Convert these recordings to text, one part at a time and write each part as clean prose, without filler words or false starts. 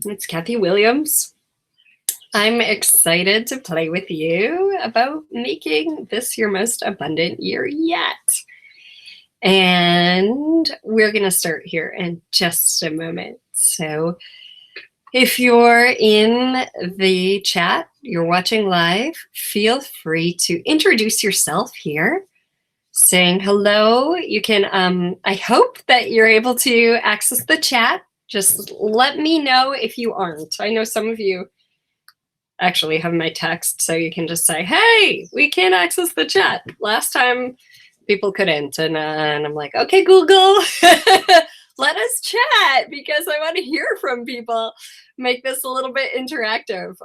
It's Kathy Williams. I'm excited to play with you about making this your most abundant year yet. And we're going to start here in just a moment. So if you're in the chat, you're watching live, feel free to introduce yourself here, saying hello. You can, I hope that you're able to access the chat. Just let me know if you aren't. I know some of you actually have my text, so you can just say, hey, we can't access the chat. Last time people couldn't, and I'm like, okay, Google, let us chat because I want to hear from people. Make this a little bit interactive.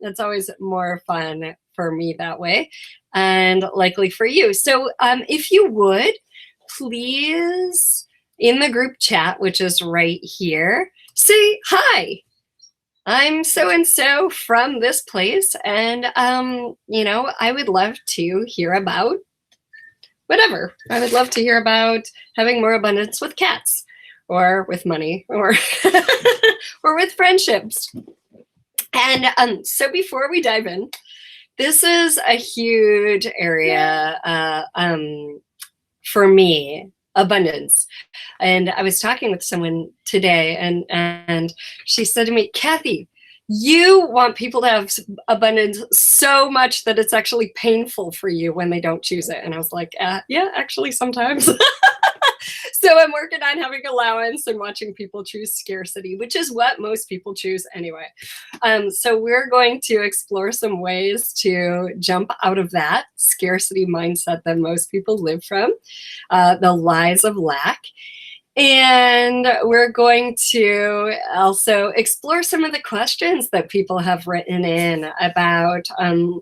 It's always more fun for me that way, and likely for you. So if you would, please, in the group chat, which is right here, say hi. I'm so-and-so from this place, and, you know, I would love to hear about whatever. I would love to hear about having more abundance with cats, or with money, or, or with friendships. And so before we dive in, this is a huge area for me, abundance. And I was talking with someone today, and she said to me, Kathy, you want people to have abundance so much that it's actually painful for you when they don't choose it. And I was like, yeah, actually sometimes. So I'm working on having allowance and watching people choose scarcity, which is what most people choose anyway. So we're going to explore some ways to jump out of that scarcity mindset that most people live from, the lies of lack. And we're going to also explore some of the questions that people have written in about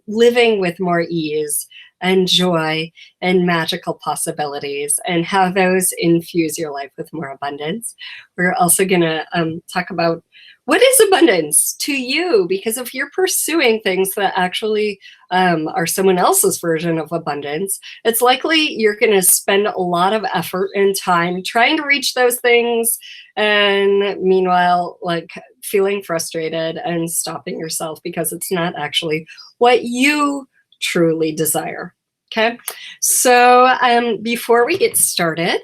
living with more ease and joy and magical possibilities, and how those infuse your life with more abundance. We're also going to talk about what is abundance to you, because if you're pursuing things that actually are someone else's version of abundance, it's likely you're going to spend a lot of effort and time trying to reach those things, and meanwhile, like, feeling frustrated and stopping yourself because it's not actually what you truly desire. Okay, so before we get started,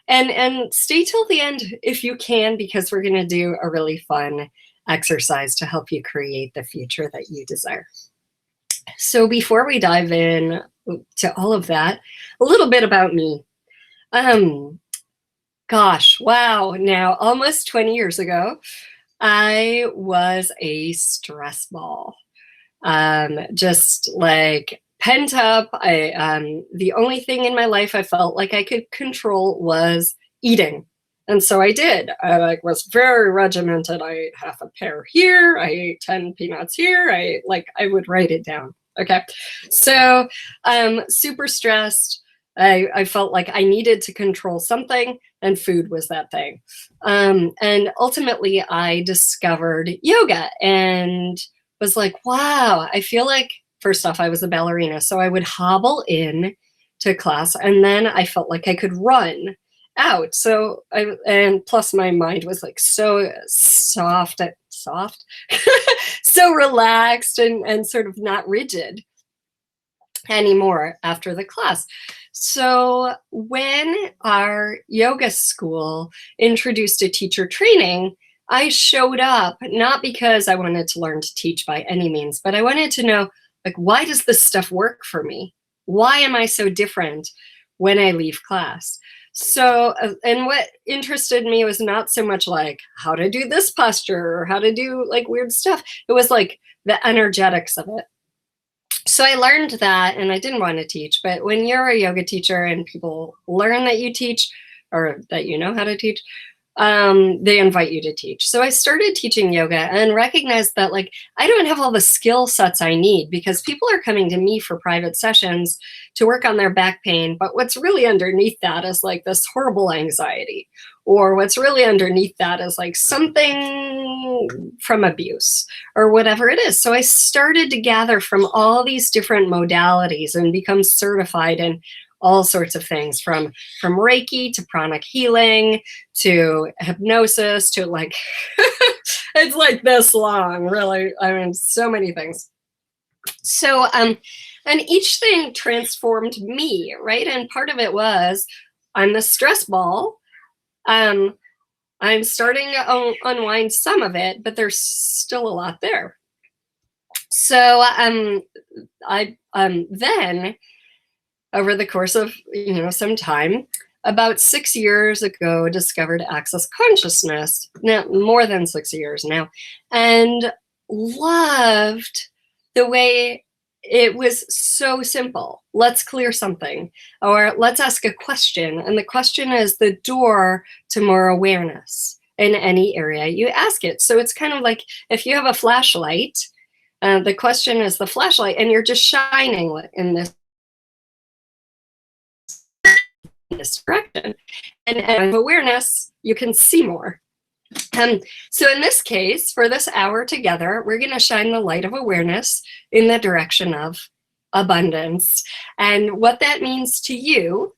and stay till the end if you can, because we're going to do a really fun exercise to help you create the future that you desire. So before we dive in to all of that, a little bit about me. Gosh, wow, now almost 20 years ago, I was a stress ball. Just like pent up. The only thing in my life I felt like I could control was eating. And so I did. I was very regimented. I ate half a pear here. I ate 10 peanuts here. I would write it down. Okay. So super stressed. I felt like I needed to control something, and food was that thing. And ultimately I discovered yoga and was like, wow, I feel like, first off, I was a ballerina. So I would hobble in to class, and then I felt like I could run out. So and plus my mind was like so soft, so relaxed and sort of not rigid anymore after the class. So when our yoga school introduced a teacher training, I showed up not because I wanted to learn to teach by any means, but I wanted to know, like, why does this stuff work for me? Why am I so different when I leave class? So, and what interested me was not so much like how to do this posture or how to do like weird stuff. It was like the energetics of it. So I learned that, and I didn't want to teach, but when you're a yoga teacher and people learn that you teach or that you know how to teach, they invite you to teach. So I started teaching yoga and recognized that, like, I don't have all the skill sets I need, because people are coming to me for private sessions to work on their back pain. But what's really underneath that is like this horrible anxiety, or what's really underneath that is like something from abuse or whatever it is. So I started to gather from all these different modalities and become certified in all sorts of things, from Reiki to pranic healing to hypnosis to like It's like this long, really. I mean, so many things. So, and each thing transformed me, right? And part of it was I'm the stress ball. I'm starting to unwind some of it, but there's still a lot there. So, I then over the course of some time, about 6 years ago, discovered Access Consciousness. Now, more than 6 years now, and loved the way it was so simple. Let's clear something, or let's ask a question. And the question is the door to more awareness in any area you ask it. So it's kind of like if you have a flashlight, the question is the flashlight, and you're just shining in this direction. And awareness, you can see more. So in this case, for this hour together, we're going to shine the light of awareness in the direction of abundance and what that means to you,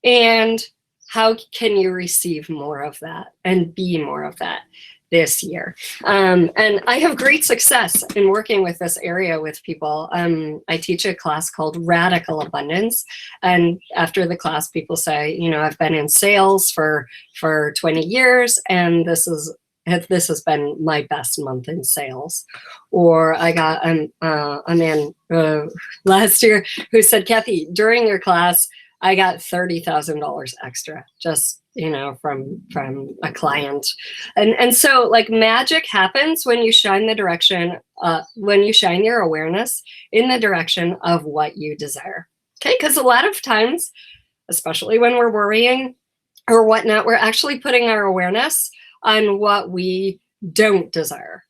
and how can you receive more of that and be more of that this year. And I have great success in working with this area with people. I teach a class called Radical Abundance. And after the class, people say, I've been in sales for 20 years, and this has been my best month in sales. Or I got a man last year who said, Kathy, during your class, I got $30,000 extra just from a client. And so like magic happens when you shine the direction, when you shine your awareness in the direction of what you desire. Okay, because a lot of times, especially when we're worrying or whatnot, we're actually putting our awareness on what we don't desire,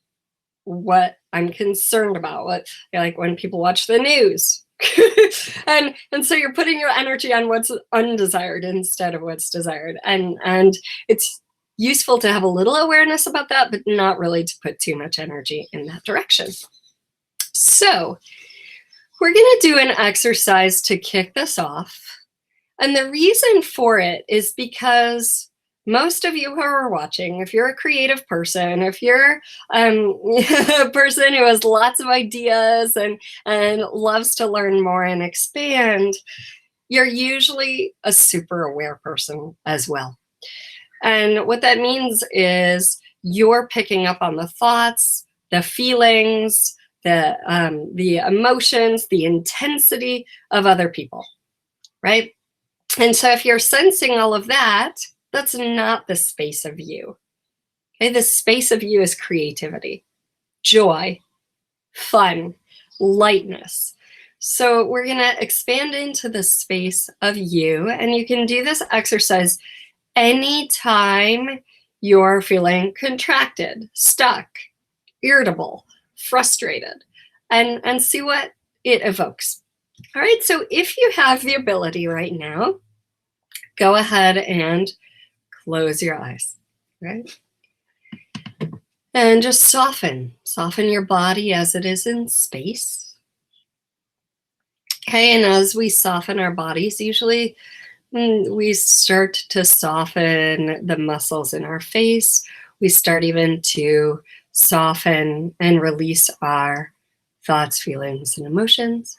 what I'm concerned about, what, like when people watch the news. and so you're putting your energy on what's undesired instead of what's desired, and it's useful to have a little awareness about that, but not really to put too much energy in that direction. So we're going to do an exercise to kick this off, and the reason for it is because most of you who are watching, if you're a creative person, if you're a person who has lots of ideas and loves to learn more and expand, you're usually a super aware person as well. And what that means is you're picking up on the thoughts, the feelings, the emotions, the intensity of other people, right? And so if you're sensing all of that, that's not the space of you. Okay, the space of you is creativity, joy, fun, lightness. So we're going to expand into the space of you, and you can do this exercise anytime you're feeling contracted, stuck, irritable, frustrated, and see what it evokes. All right, so if you have the ability right now, go ahead and close your eyes, right? And just soften your body as it is in space. Okay, and as we soften our bodies, usually we start to soften the muscles in our face. We start even to soften and release our thoughts, feelings, and emotions.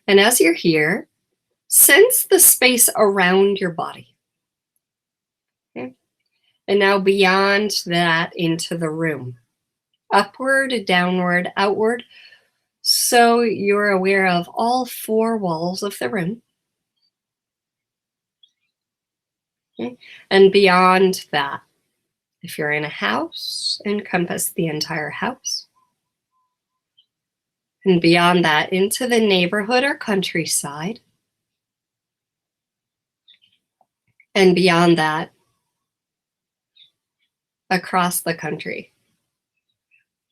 And as you're here, sense the space around your body. Okay? And now beyond that, into the room. Upward, downward, outward. So you're aware of all four walls of the room. Okay? And beyond that, if you're in a house, encompass the entire house. And beyond that, into the neighborhood or countryside. And beyond that, across the country,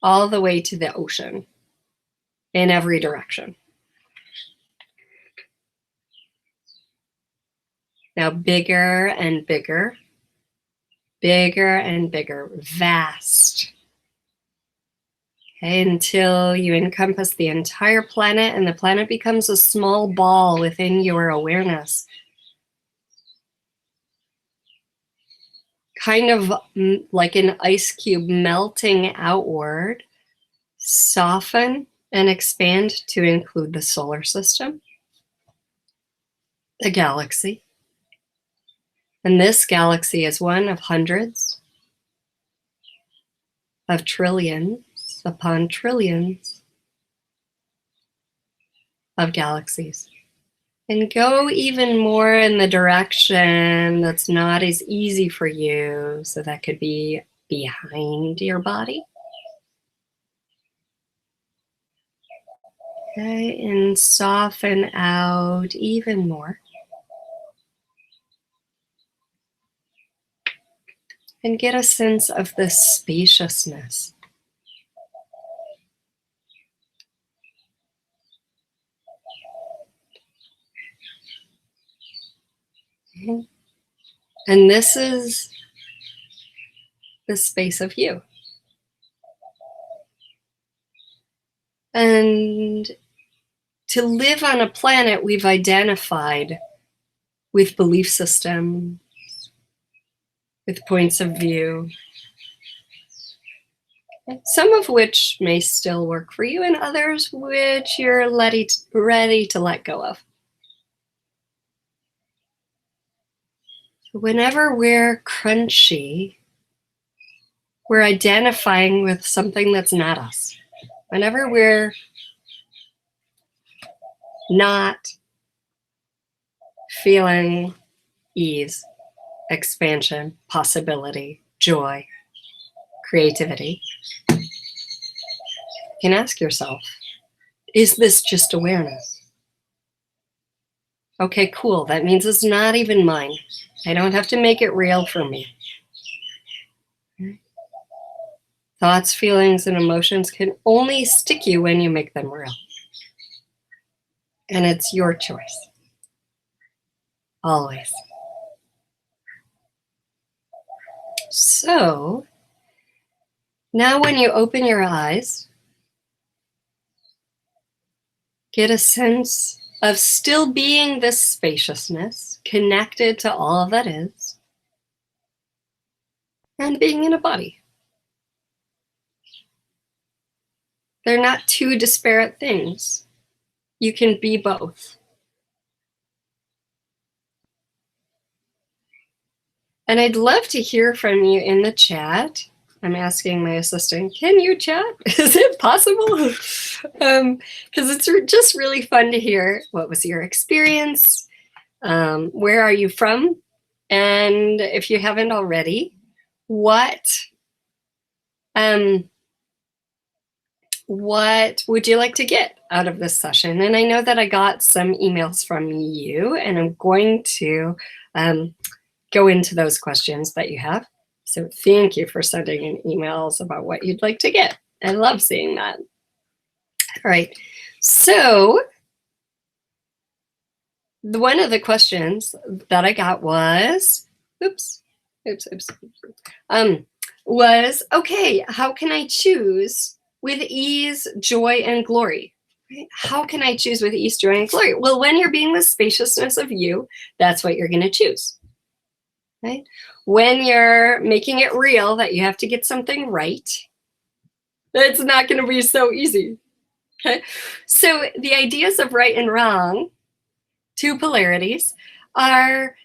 all the way to the ocean, in every direction. Now bigger and bigger, bigger and bigger, vast. Okay, until you encompass the entire planet and the planet becomes a small ball within your awareness. kind of like an ice cube melting outward, soften and expand to include the solar system, the galaxy. And this galaxy is one of hundreds of trillions upon trillions of galaxies. And go even more in the direction that's not as easy for you. So that could be behind your body. Okay, and soften out even more. And get a sense of the spaciousness. Okay. And this is the space of you. And to live on a planet we've identified with belief systems, with points of view, some of which may still work for you and others which you're ready to let go of. Whenever we're crunchy, we're identifying with something that's not us. Whenever we're not feeling ease, expansion, possibility, joy, creativity, you can ask yourself, is this just awareness? Okay, cool. That means it's not even mine. I don't have to make it real for me. Thoughts, feelings, and emotions can only stick you when you make them real. And it's your choice. Always. So, now when you open your eyes, get a sense of still being this spaciousness, connected to all that is, and being in a body. They're not two disparate things. You can be both. And I'd love to hear from you in the chat. I'm asking my assistant, can you chat? Is it possible? Because it's just really fun to hear. What was your experience? Where are you from? And if you haven't already, what would you like to get out of this session? And I know that I got some emails from you, and I'm going to go into those questions that you have. So thank you for sending in emails about what you'd like to get. I love seeing that. All right. So one of the questions that I got was, was, okay, how can I choose with ease, joy, and glory? Right? How can I choose with ease, joy, and glory? Well, when you're being the spaciousness of you, that's what you're going to choose. Right? When you're making it real that you have to get something right, it's not going to be so easy. Okay? So the ideas of right and wrong, two polarities, are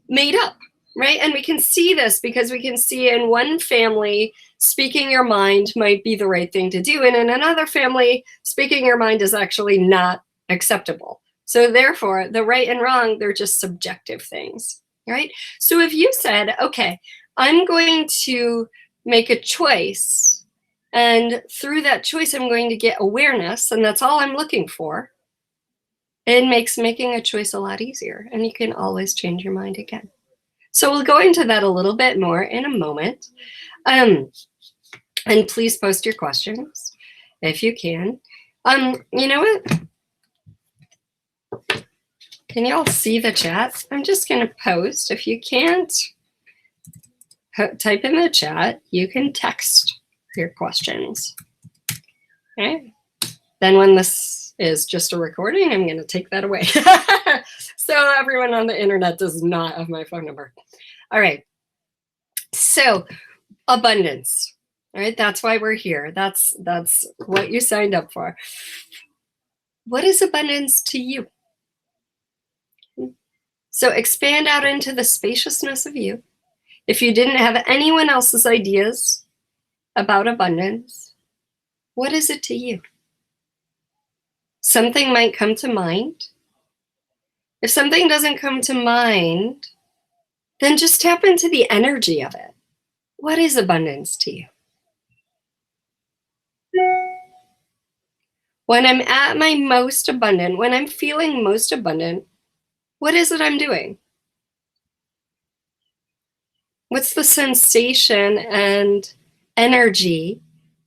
made up, right? And we can see this because we can see in one family, speaking your mind might be the right thing to do. And in another family, speaking your mind is actually not acceptable. So therefore, the right and wrong, they're just subjective things. Right? So if you said, okay, I'm going to make a choice, and through that choice, I'm going to get awareness, and that's all I'm looking for, it makes making a choice a lot easier, and you can always change your mind again. So we'll go into that a little bit more in a moment. And please post your questions if you can. You know what? Can you all see the chat? I'm just going to post. If you can't type in the chat, you can text your questions. Okay. Then when this is just a recording, I'm going to take that away. So everyone on the internet does not have my phone number. All right. So abundance, all right? That's why we're here. That's what you signed up for. What is abundance to you? So expand out into the spaciousness of you. If you didn't have anyone else's ideas about abundance, what is it to you? Something might come to mind. If something doesn't come to mind, then just tap into the energy of it. What is abundance to you? When I'm at my most abundant, when I'm feeling most abundant, what is it I'm doing? What's the sensation and energy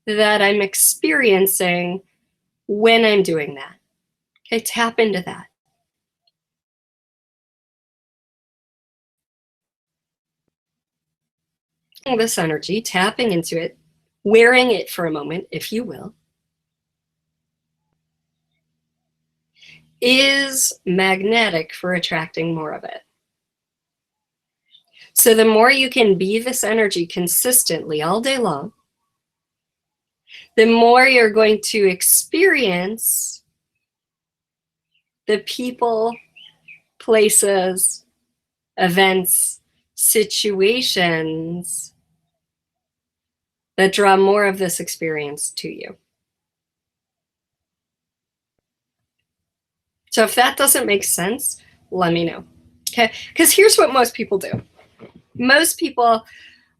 that I'm experiencing when I'm doing that? Okay, tap into that. This energy, tapping into it, wearing it for a moment, if you will, is magnetic for attracting more of it. So the more you can be this energy consistently all day long, the more you're going to experience the people, places, events, situations that draw more of this experience to you. So if that doesn't make sense, let me know. Okay, because here's what most people do. Most people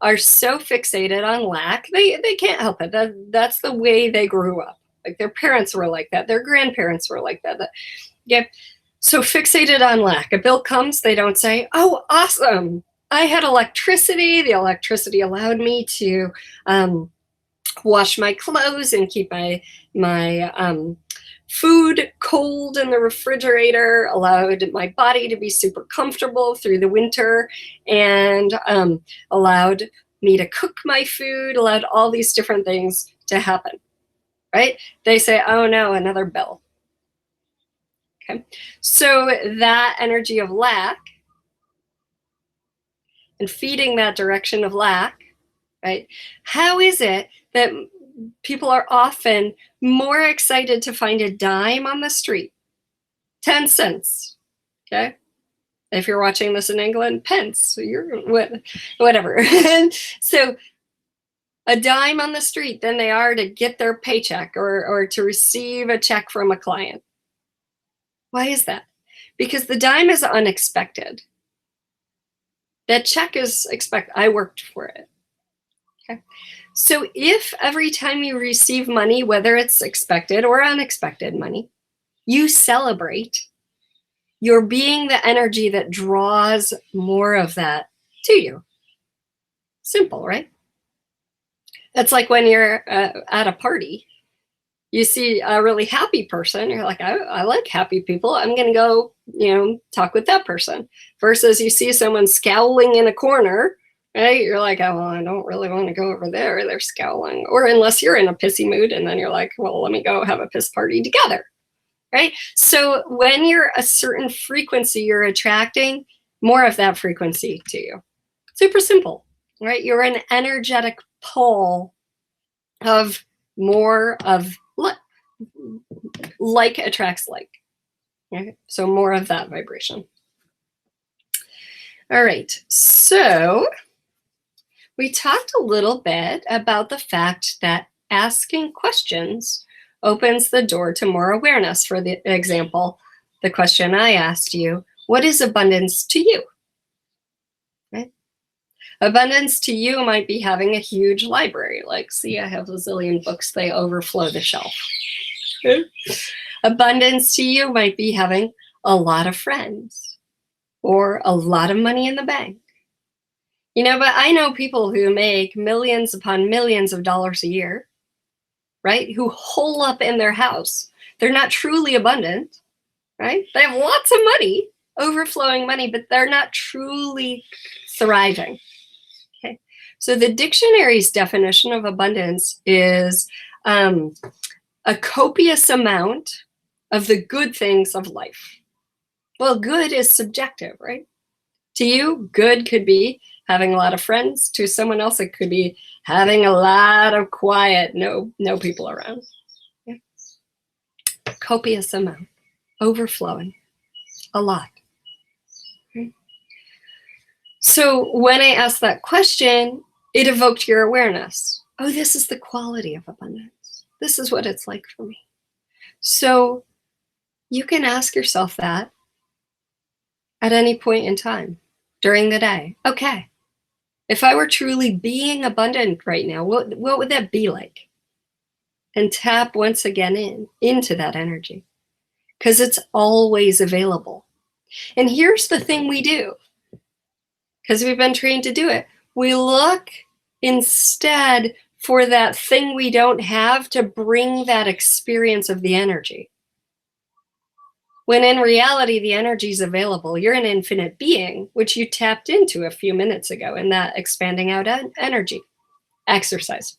are so fixated on lack, they can't help it. That's the way they grew up. Like their parents were like that, their grandparents were like that. Yeah. So fixated on lack. A bill comes, they don't say, oh, awesome, I had electricity. The electricity allowed me to wash my clothes and keep my food cold in the refrigerator, allowed my body to be super comfortable through the winter, and allowed me to cook my food, allowed all these different things to happen, right? They say, oh no, another bill. Okay, so that energy of lack and feeding that direction of lack, right? How is it that people are often more excited to find a dime on the street? 10 cents, okay? If you're watching this in England, pence, you're whatever. So a dime on the street than they are to get their paycheck or to receive a check from a client. Why is that? Because the dime is unexpected. That check is expected. I worked for it. Okay. So if every time you receive money, whether it's expected or unexpected money, you celebrate, you're being the energy that draws more of that to you. Simple, right? It's like when you're at a party, you see a really happy person, you're like, I like happy people, I'm going to go, talk with that person. Versus you see someone scowling in a corner, right? You're like, oh, well, I don't really want to go over there. They're scowling. Or unless you're in a pissy mood, and then you're like, well, let me go have a piss party together, right? So when you're a certain frequency, you're attracting more of that frequency to you. Super simple, right? You're an energetic pull of more of like attracts like. Okay? So more of that vibration. All right, so we talked a little bit about the fact that asking questions opens the door to more awareness. For the example, the question I asked you, what is abundance to you? Right? Abundance to you might be having a huge library. Like, see, I have a zillion books, they overflow the shelf. Abundance to you might be having a lot of friends or a lot of money in the bank. But I know people who make millions upon millions of dollars a year, right? Who hole up in their house. They're not truly abundant, right? They have lots of money, overflowing money, but they're not truly thriving. Okay. So the dictionary's definition of abundance is a copious amount of the good things of life. Well, good is subjective, right? To you, good could be having a lot of friends. To someone else, it could be having a lot of quiet, no people around. Yeah. Copious amount, overflowing, a lot. Okay. So when I asked that question, it evoked your awareness. Oh, this is the quality of abundance. This is what it's like for me. So you can ask yourself that at any point in time during the day. Okay, if I were truly being abundant right now, what would that be like? And tap once again into that energy, because it's always available. And here's the thing we do, because we've been trained to do it. We look instead for that thing we don't have to bring that experience of the energy. When in reality, the energy is available. You're an infinite being, which you tapped into a few minutes ago in that expanding out energy exercise.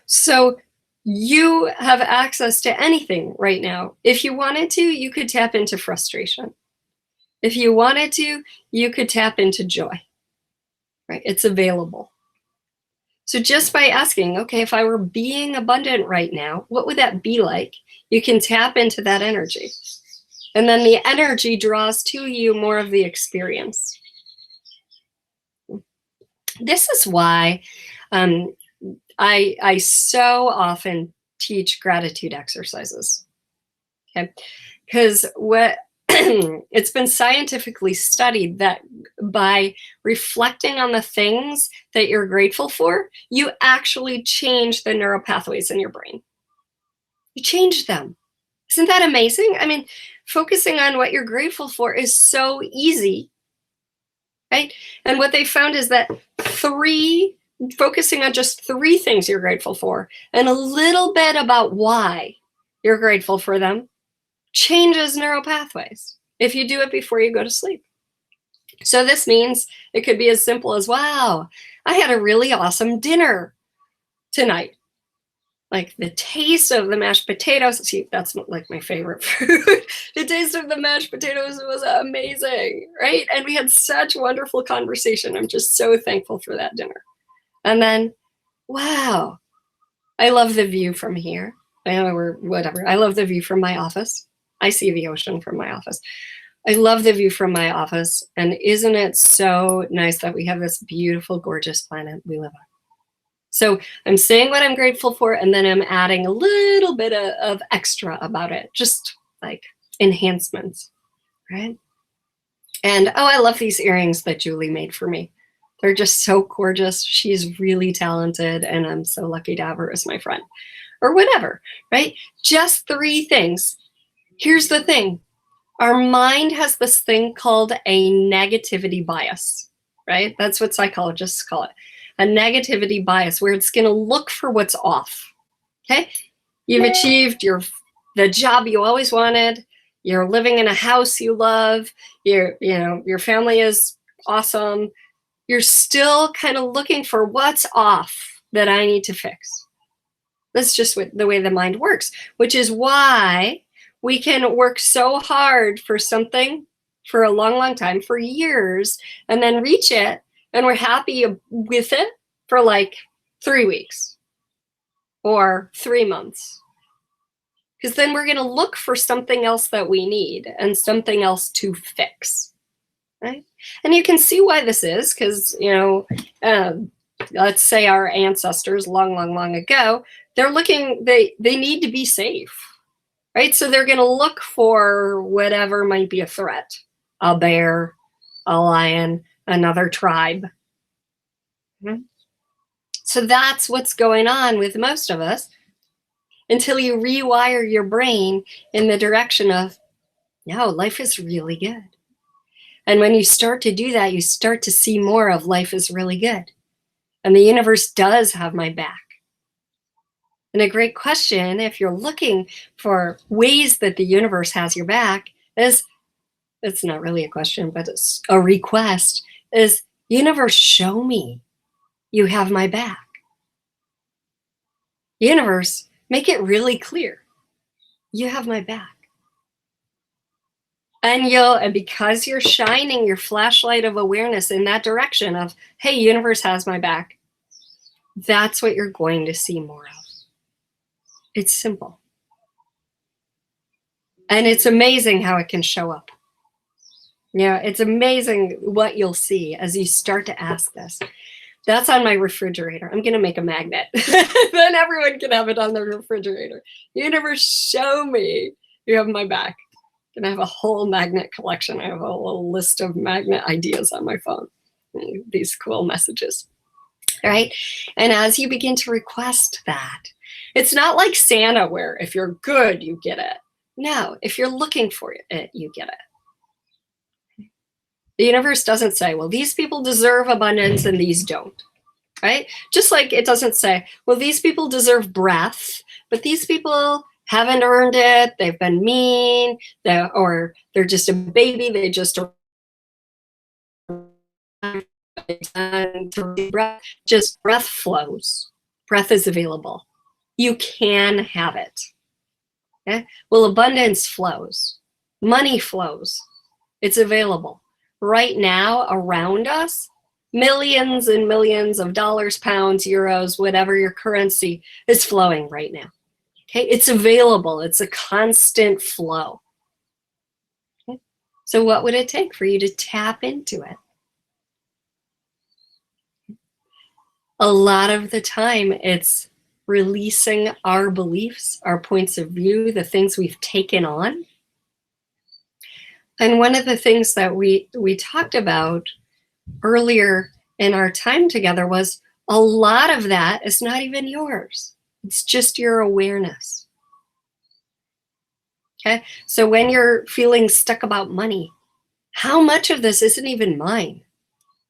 So you have access to anything right now. If you wanted to, you could tap into frustration. If you wanted to, you could tap into joy, right? It's available. So just by asking, okay, if I were being abundant right now, what would that be like? You can tap into that energy. And then the energy draws to you more of the experience. This is why I so often teach gratitude exercises. Okay, because what it's been scientifically studied that by reflecting on the things that you're grateful for, you actually change the neural pathways in your brain. You change them. Isn't that amazing? I mean, focusing on what you're grateful for is so easy, right? And what they found is that focusing on just 3 things you're grateful for and a little bit about why you're grateful for them changes neural pathways if you do it before you go to sleep. So this means it could be as simple as, wow, I had a really awesome dinner tonight. Like the taste of the mashed potatoes. See, that's like my favorite food. The taste of the mashed potatoes was amazing, right? And we had such wonderful conversation. I'm just so thankful for that dinner. And then, wow, I love the view from here. Or whatever. I love the view from my office. I see the ocean from my office. I love the view from my office. And isn't it so nice that we have this beautiful, gorgeous planet we live on? So I'm saying what I'm grateful for, and then I'm adding a little bit of extra about it, just like enhancements, right? And oh, I love these earrings that Julie made for me. They're just so gorgeous. She's really talented, and I'm so lucky to have her as my friend. Or whatever, right? Just 3 things. Here's the thing. Our mind has this thing called a negativity bias, right? That's what psychologists call it. A negativity bias, where it's going to look for what's off. Okay, you've achieved the job you always wanted. You're living in a house you love. Your family is awesome. You're still kind of looking for what's off that I need to fix. That's just the way the mind works, which is why we can work so hard for something for a long, long time, for years, and then reach it, and we're happy with it for like 3 weeks or 3 months. Because then we're going to look for something else that we need and something else to fix, right? And you can see why this is, because, let's say our ancestors long, long, long ago, they're looking, they need to be safe, right? So they're going to look for whatever might be a threat, a bear, a lion, another tribe. Mm-hmm. So that's what's going on with most of us until you rewire your brain in the direction of, no, life is really good. And when you start to do that, you start to see more of life is really good. And the universe does have my back. And a great question, if you're looking for ways that the universe has your back, is, it's not really a question, but it's a request, is, universe, show me you have my back. Universe, make it really clear. You have my back. And because you're shining your flashlight of awareness in that direction of, hey, universe has my back, that's what you're going to see more of. It's simple. And it's amazing how it can show up. Yeah, it's amazing what you'll see as you start to ask this. That's on my refrigerator. I'm going to make a magnet. Then everyone can have it on their refrigerator. Universe, show me you have my back. And I have a whole magnet collection. I have a little list of magnet ideas on my phone. These cool messages. All right. And as you begin to request that, it's not like Santa where if you're good, you get it. No, if you're looking for it, you get it. The universe doesn't say, well, these people deserve abundance and these don't. Right? Just like it doesn't say, well, these people deserve breath, but these people haven't earned it. They've been mean, or they're just a baby. They just breath flows. Breath is available. You can have it. Okay? Well, abundance flows. Money flows. It's available. Right now, around us, millions and millions of dollars, pounds, euros, whatever your currency is flowing right now. Okay, it's available. It's a constant flow. Okay? So what would it take for you to tap into it? A lot of the time, it's releasing our beliefs, our points of view, the things we've taken on. And one of the things that we talked about earlier in our time together was a lot of that is not even yours. It's just your awareness. Okay. So when you're feeling stuck about money, how much of this isn't even mine,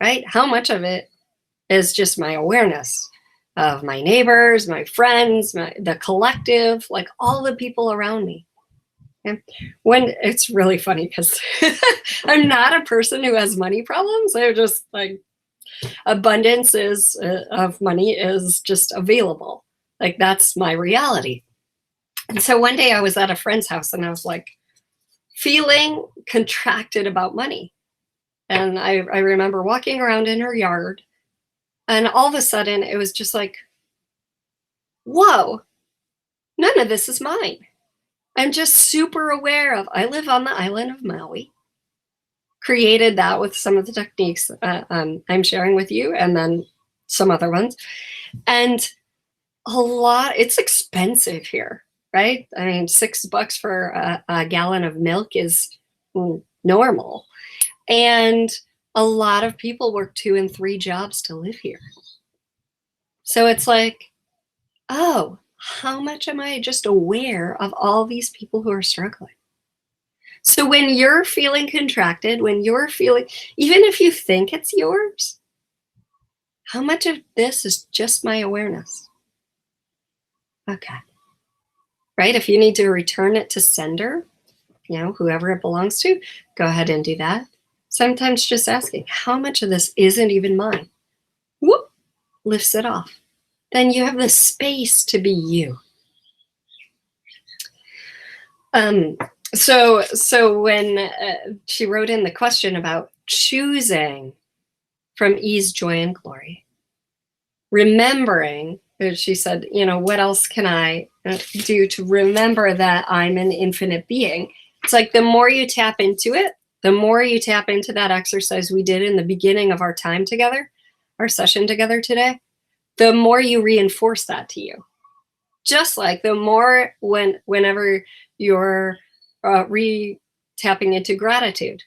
right? How much of it is just my awareness of my neighbors, my friends, the collective, like all the people around me. Okay? When it's really funny because I'm not a person who has money problems. I'm just like, abundance of money is just available. Like that's my reality. And so one day I was at a friend's house and I was like feeling contracted about money. And I remember walking around in her yard and all of a sudden it was just like, whoa, none of this is mine. I'm just super aware of, I live on the island of Maui, created that with some of the techniques I'm sharing with you and then some other ones. And it's expensive here, right? I mean, $6 for a gallon of milk is normal. And a lot of people work 2 and 3 jobs to live here. So it's like, oh, how much am I just aware of all these people who are struggling? So when you're feeling contracted, when you're feeling, even if you think it's yours, how much of this is just my awareness? Okay. Right? If you need to return it to sender, whoever it belongs to, go ahead and do that. Sometimes just asking, how much of this isn't even mine? Whoop, lifts it off. Then you have the space to be you. So when she wrote in the question about choosing from ease, joy, and glory, remembering, she said, what else can I do to remember that I'm an infinite being? It's like the more you tap into it, the more you tap into that exercise we did in the beginning of our time together, our session together today, the more you reinforce that to you. Just like the more whenever you're tapping into gratitude,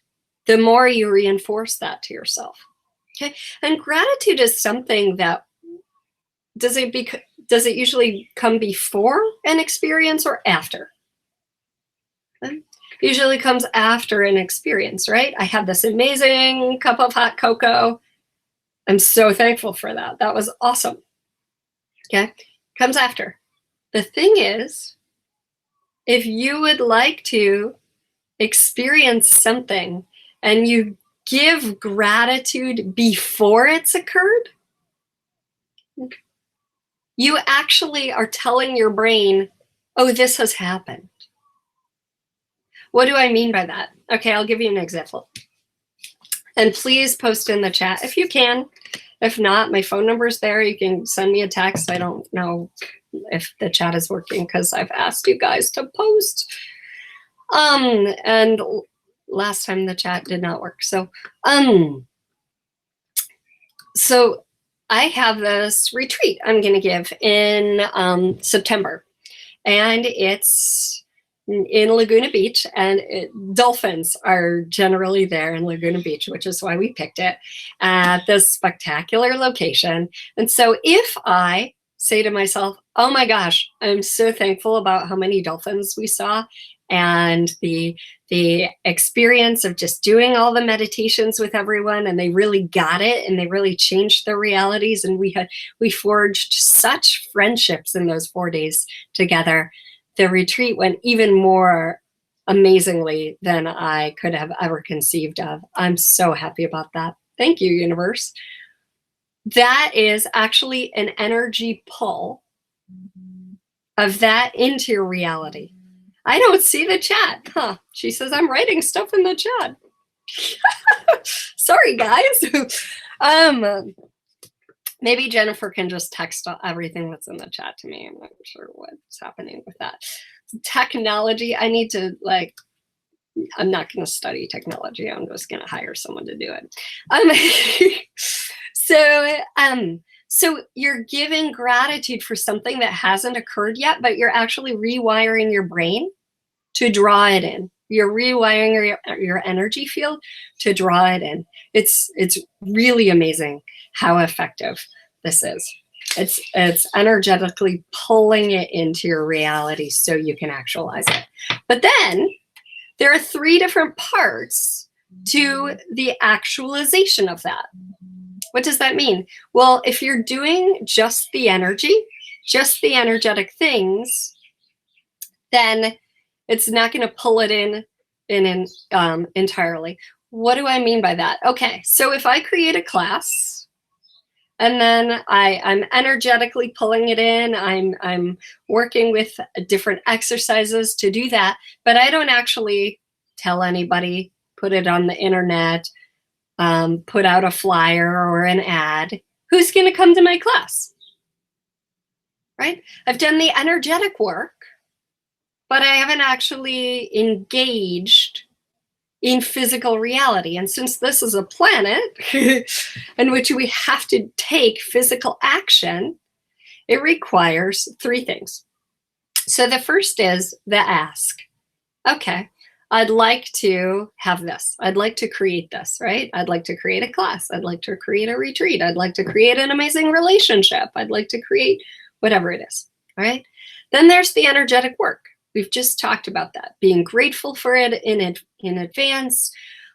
the more you reinforce that to yourself. Okay, and gratitude is something that does it usually come before an experience or after? Usually comes after an experience, right? I had this amazing cup of hot cocoa. I'm so thankful for that. That was awesome. Okay, comes after. The thing is, if you would like to experience something and you give gratitude before it's occurred, you actually are telling your brain, oh, this has happened. What do I mean by that? Okay, I'll give you an example. And please post in the chat if you can. If not, my phone number is there. You can send me a text. I don't know if the chat is working because I've asked you guys to post. And last time the chat did not work. So I have this retreat I'm going to give in September, and it's in Laguna Beach, and dolphins are generally there in Laguna Beach, which is why we picked it at this spectacular location. And so if I say to myself, oh my gosh, I'm so thankful about how many dolphins we saw, and the experience of just doing all the meditations with everyone, and they really got it, and they really changed their realities, and we forged such friendships in those 4 days together. The retreat went even more amazingly than I could have ever conceived of. I'm so happy about that. Thank you, universe. That is actually an energy pull of that into your reality. I don't see the chat. Huh. She says I'm writing stuff in the chat. Sorry, guys. Maybe Jennifer can just text everything that's in the chat to me. I'm not sure what's happening with that. Technology, I need to I'm not going to study technology. I'm just going to hire someone to do it. So you're giving gratitude for something that hasn't occurred yet, but you're actually rewiring your brain to draw it in. You're rewiring your energy field to draw it in. It's really amazing how effective this is. It's energetically pulling it into your reality so you can actualize it. But then there are 3 different parts to the actualization of that. What does that mean? Well, if you're doing just the energy, just the energetic things, then it's not going to pull it in entirely. What do I mean by that? Okay, so if I create a class and then I'm energetically pulling it in, I'm working with different exercises to do that, but I don't actually tell anybody, put it on the internet, put out a flyer or an ad, who's going to come to my class? Right? I've done the energetic work, but I haven't actually engaged in physical reality. And since this is a planet in which we have to take physical action, it requires 3 things. So the first is the ask. Okay, I'd like to have this. I'd like to create this, right? I'd like to create a class. I'd like to create a retreat. I'd like to create an amazing relationship. I'd like to create whatever it is, all right? Then there's the energetic work. We've just talked about that. Being grateful for it in advance,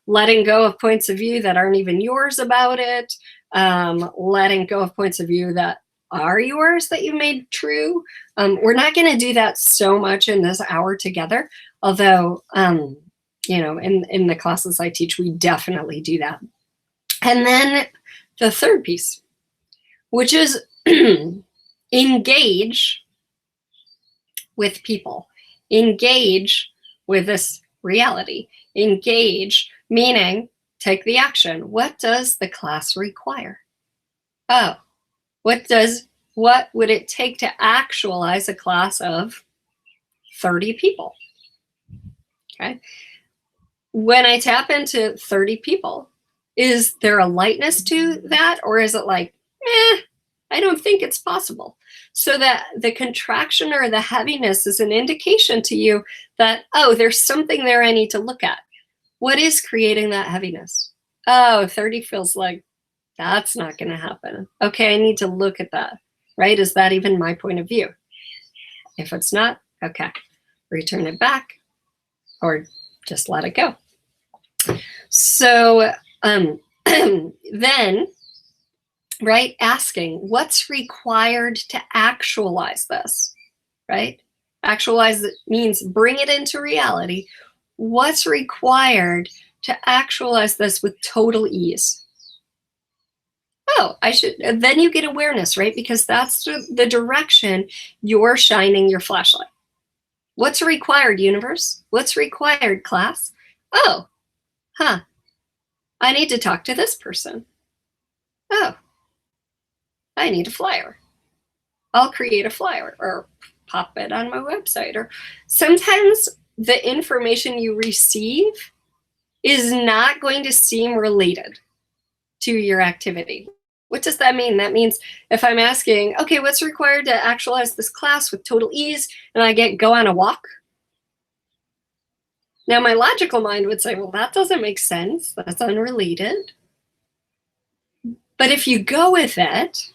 letting go of points of view that aren't even yours about it, letting go of points of view that are yours that you made true. We're not going to do that so much in this hour together, although, you know, in the classes I teach, we definitely do that. And then the third piece, which is engage with people. Engage with this reality. Engage, meaning take the action. What does the class require? Oh, what would it take to actualize a class of 30 people? Okay. When I tap into 30 people, is there a lightness to that? Or is it like, I don't think it's possible? So that the contraction or the heaviness is an indication to you that, oh, there's something there I need to look at. What is creating that heaviness? Oh, 30 feels like that's not going to happen. Okay, I need to look at that, right? Is that even my point of view? If it's not, okay, return it back or just let it go. So then, right, asking what's required to actualize this, right? Actualize means bring it into reality. What's required to actualize this with total ease? Oh, I should, then you get awareness, right? Because that's the direction you're shining your flashlight. What's required, universe? What's required, class? Oh, huh. I need to talk to this person. Oh, I need a flyer. I'll create a flyer or pop it on my website. Or sometimes the information you receive is not going to seem related to your activity. What does that mean? That means if I'm asking, okay, what's required to actualize this class with total ease, and I get go on a walk. Now my logical mind would say, well, that doesn't make sense. That's unrelated. But if you go with it,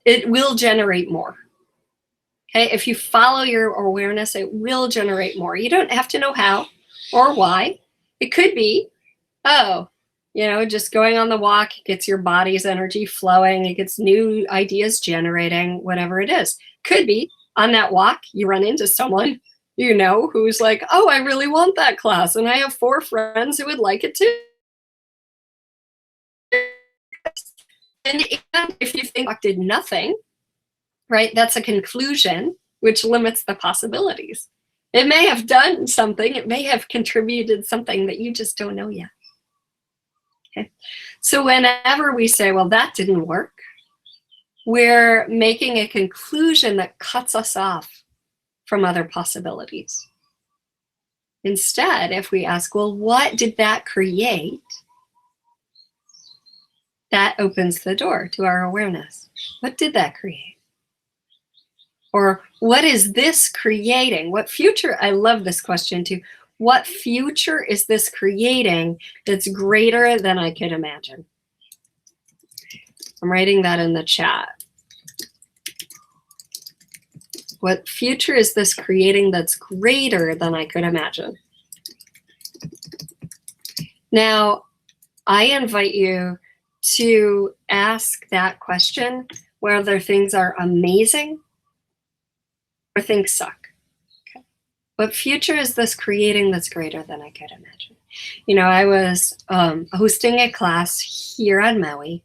it will generate more. Okay, if you follow your awareness, it will generate more. You don't have to know how or why. It could be, oh, just going on the walk gets your body's energy flowing. It gets new ideas generating, whatever it is. Could be on that walk, you run into someone, who's like, oh, I really want that class. And I have 4 friends who would like it too. And if you think walk did nothing, right, that's a conclusion, which limits the possibilities. It may have done something. It may have contributed something that you just don't know yet. Okay. So whenever we say, well, that didn't work, we're making a conclusion that cuts us off from other possibilities. Instead, if we ask, well, what did that create? That opens the door to our awareness. What did that create? Or what is this creating? What future? I love this question too. What future is this creating that's greater than I could imagine? I'm writing that in the chat. What future is this creating that's greater than I could imagine? Now, I invite you to ask that question whether things are amazing or things suck. Okay. What future is this creating that's greater than I could imagine? I was hosting a class here on Maui,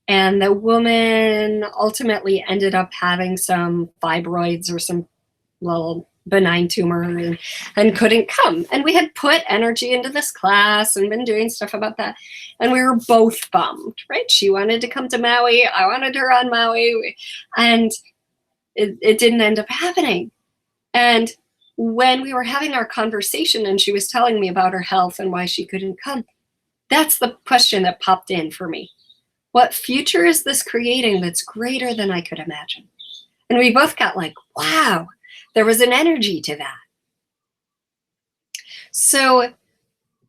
and the woman ultimately ended up having some fibroids or some little benign tumor and couldn't come. And we had put energy into this class and been doing stuff about that. And we were both bummed, right? She wanted to come to Maui. I wanted her on Maui. And it didn't end up happening. And when we were having our conversation and she was telling me about her health and why she couldn't come, that's the question that popped in for me. What future is this creating that's greater than I could imagine? And we both got like, wow, there was an energy to that. So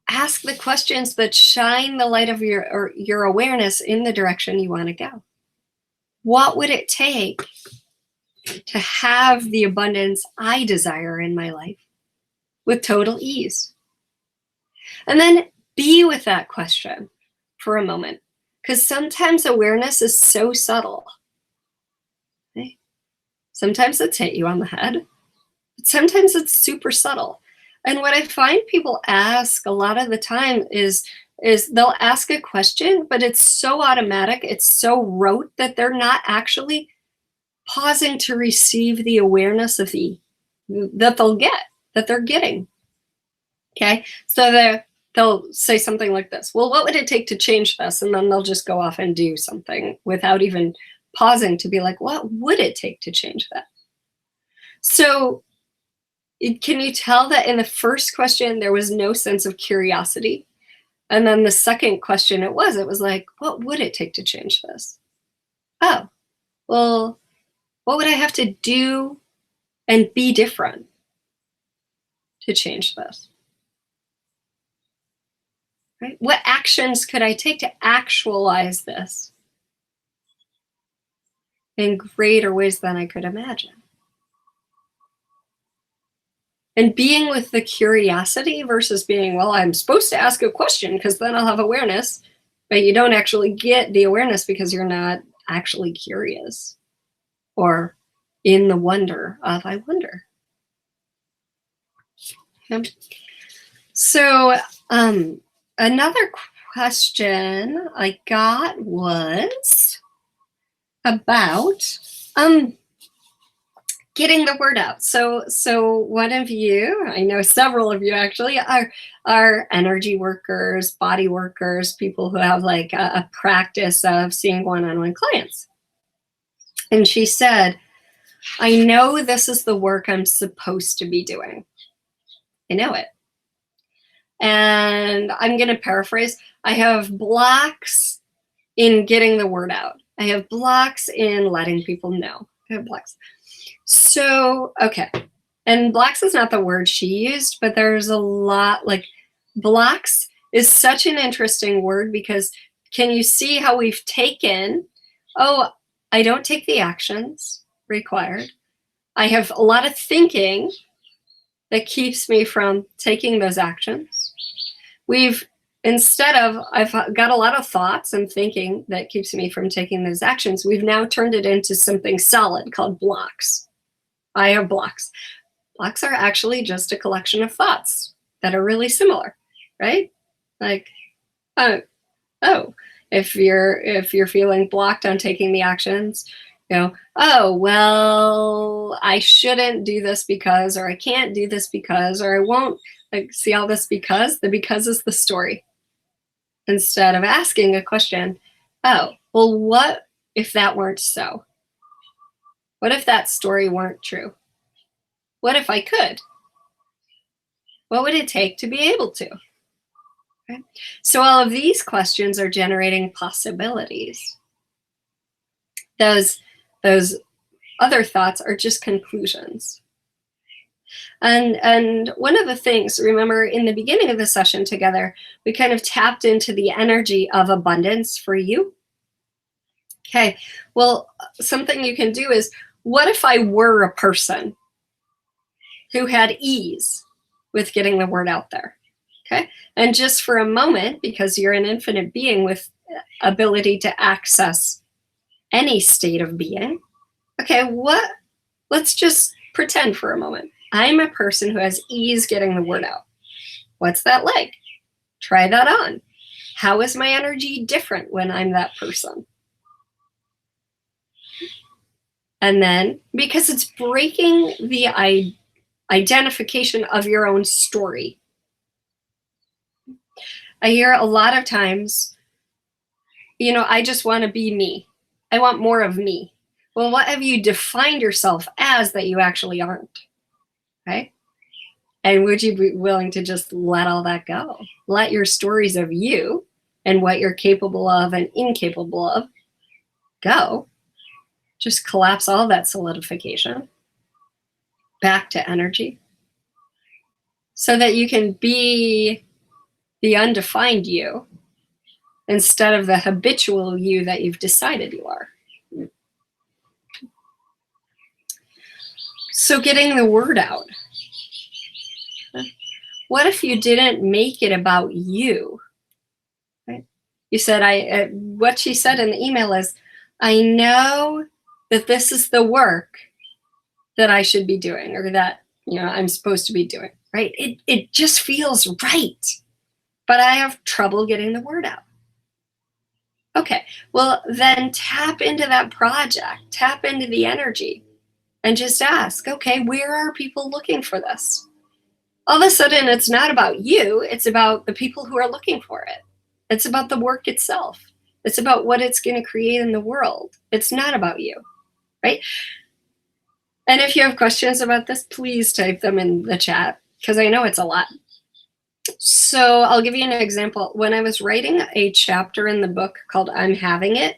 ask the questions that shine the light of your awareness in the direction you want to go. What would it take to have the abundance I desire in my life with total ease? And then be with that question for a moment, because sometimes awareness is so subtle. Okay? Sometimes it's hit you on the head, but sometimes it's super subtle. And what I find people ask a lot of the time is they'll ask a question, but it's so automatic, it's so rote that they're not actually pausing to receive the awareness of that they're getting. Okay, so they'll say something like this. Well, what would it take to change this? And then they'll just go off and do something without even pausing to be like, what would it take to change that? So can you tell that in the first question, there was no sense of curiosity? And then the second question, it was like, what would it take to change this? Oh, well, what would I have to do and be different to change this? Right? What actions could I take to actualize this in greater ways than I could imagine? And being with the curiosity versus being, well, I'm supposed to ask a question because then I'll have awareness, but you don't actually get the awareness because you're not actually curious or in the wonder of, I wonder. Okay. So another question I got was about, getting the word out. So one of you, I know several of you actually, are energy workers, body workers, people who have like a practice of seeing one-on-one clients. And she said, I know this is the work I'm supposed to be doing. I know it. And I'm going to paraphrase. I have blocks in getting the word out. I have blocks in letting people know. I have blocks. So, okay. And blocks is not the word she used, but there's a lot, like blocks is such an interesting word because can you see how we've taken, oh, I don't take the actions required. I have a lot of thinking that keeps me from taking those actions. I've got a lot of thoughts and thinking that keeps me from taking those actions. We've now turned it into something solid called blocks. I have blocks. Blocks are actually just a collection of thoughts that are really similar, right? Like, if you're feeling blocked on taking the actions, oh, well, I shouldn't do this because, or I can't do this because, or I won't, like, see all this because? The because is the story. Instead of asking a question, oh, well, what if that weren't so? What if that story weren't true? What if I could? What would it take to be able to? Okay. So all of these questions are generating possibilities. Those other thoughts are just conclusions. And one of the things, remember in the beginning of the session together, we kind of tapped into the energy of abundance for you. Okay, well, something you can do is, what if I were a person who had ease with getting the word out there? Okay, and just for a moment, because you're an infinite being with ability to access any state of being, okay, let's just pretend for a moment. I'm a person who has ease getting the word out. What's that like? Try that on. How is my energy different when I'm that person? And then, because it's breaking the identification of your own story. I hear a lot of times, I just want to be me. I want more of me. Well, what have you defined yourself as that you actually aren't? Okay? And would you be willing to just let all that go? Let your stories of you and what you're capable of and incapable of go. Just collapse all that solidification back to energy so that you can be the undefined you instead of the habitual you that you've decided you are. So getting the word out. What if you didn't make it about you? Right? You said, what she said in the email is, I know that this is the work that I should be doing, or that, I'm supposed to be doing, right? It just feels right, but I have trouble getting the word out. Okay, well, then tap into that project, tap into the energy, and just ask, okay, where are people looking for this? All of a sudden, it's not about you, it's about the people who are looking for it. It's about the work itself. It's about what it's going to create in the world. It's not about you, right? And if you have questions about this, please type them in the chat, because I know it's a lot. So I'll give you an example. When I was writing a chapter in the book called I'm Having It,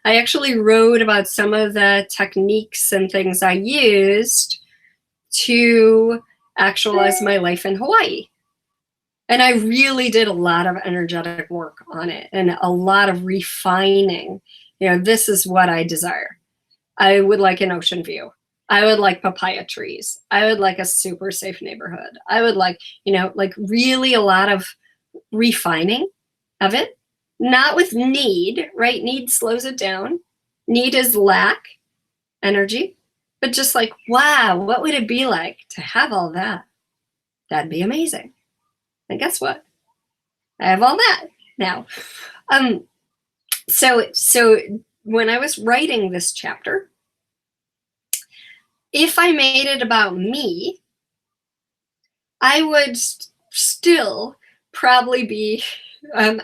I actually wrote about some of the techniques and things I used to actualize my life in Hawaii. And I really did a lot of energetic work on it and a lot of refining. This is what I desire. I would like an ocean view. I would like papaya trees. I would like a super safe neighborhood. I would like, really a lot of refining of it, not with need, right? Need slows it down. Need is lack energy, but just like, wow, what would it be like to have all that? That'd be amazing. And guess what? I have all that now. So when I was writing this chapter, if I made it about me, I would still probably be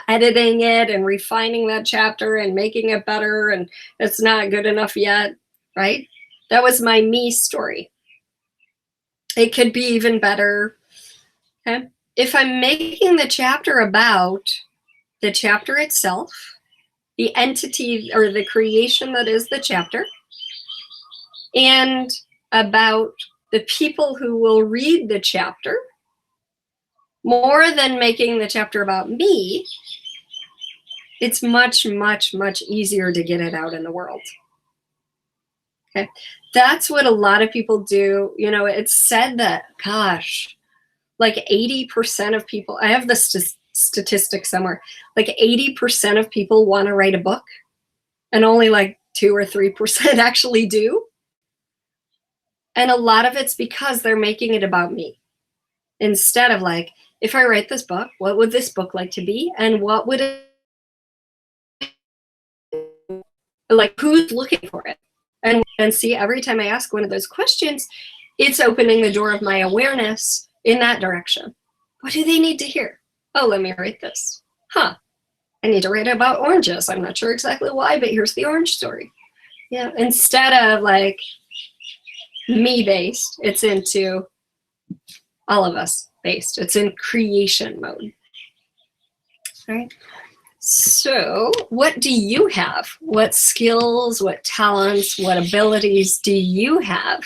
editing it and refining that chapter and making it better, and it's not good enough yet, right? That was my me story. It could be even better. Okay? If I'm making the chapter about the chapter itself, the entity or the creation that is the chapter, and about the people who will read the chapter, more than making the chapter about me, it's much, much, much easier to get it out in the world. Okay, that's what a lot of people do. You know, it's said that, gosh, like 80% of people, I have this statistic somewhere, like 80% of people want to write a book, and only like 2 or 3% actually do. And a lot of it's because they're making it about me. Instead of like, if I write this book, what would this book like to be? And what would it, like, who's looking for it? And see, every time I ask one of those questions, it's opening the door of my awareness in that direction. What do they need to hear? Oh, let me write this. Huh. I need to write about oranges. I'm not sure exactly why, but here's the orange story. Yeah. Instead of like me based, it's into all of us based. It's in creation mode. All right. So what do you have? What skills, what talents, what abilities do you have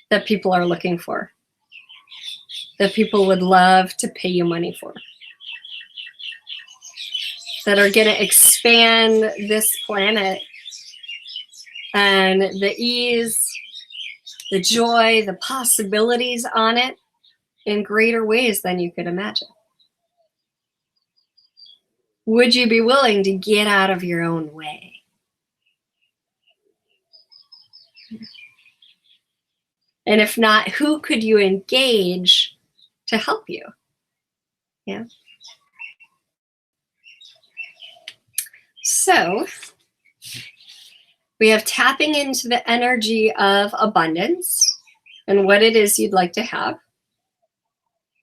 that people are looking for? That people would love to pay you money for? That are going to expand this planet and the ease, the joy, the possibilities on it in greater ways than you could imagine? Would you be willing to get out of your own way? And if not, who could you engage to help you? Yeah. So we have tapping into the energy of abundance and what it is you'd like to have,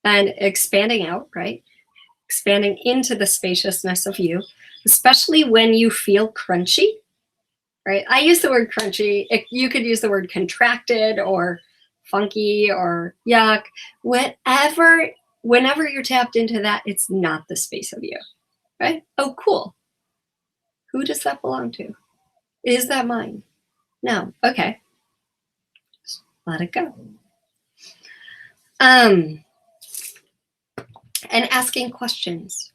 and expanding out, right? Expanding into the spaciousness of you, especially when you feel crunchy, right? I use the word crunchy. You could use the word contracted or funky or yuck, whatever. Whenever you're tapped into that, it's not the space of you, right? Oh, cool. Who does that belong to? Is that mine? No. Okay. Just let it go. And asking questions.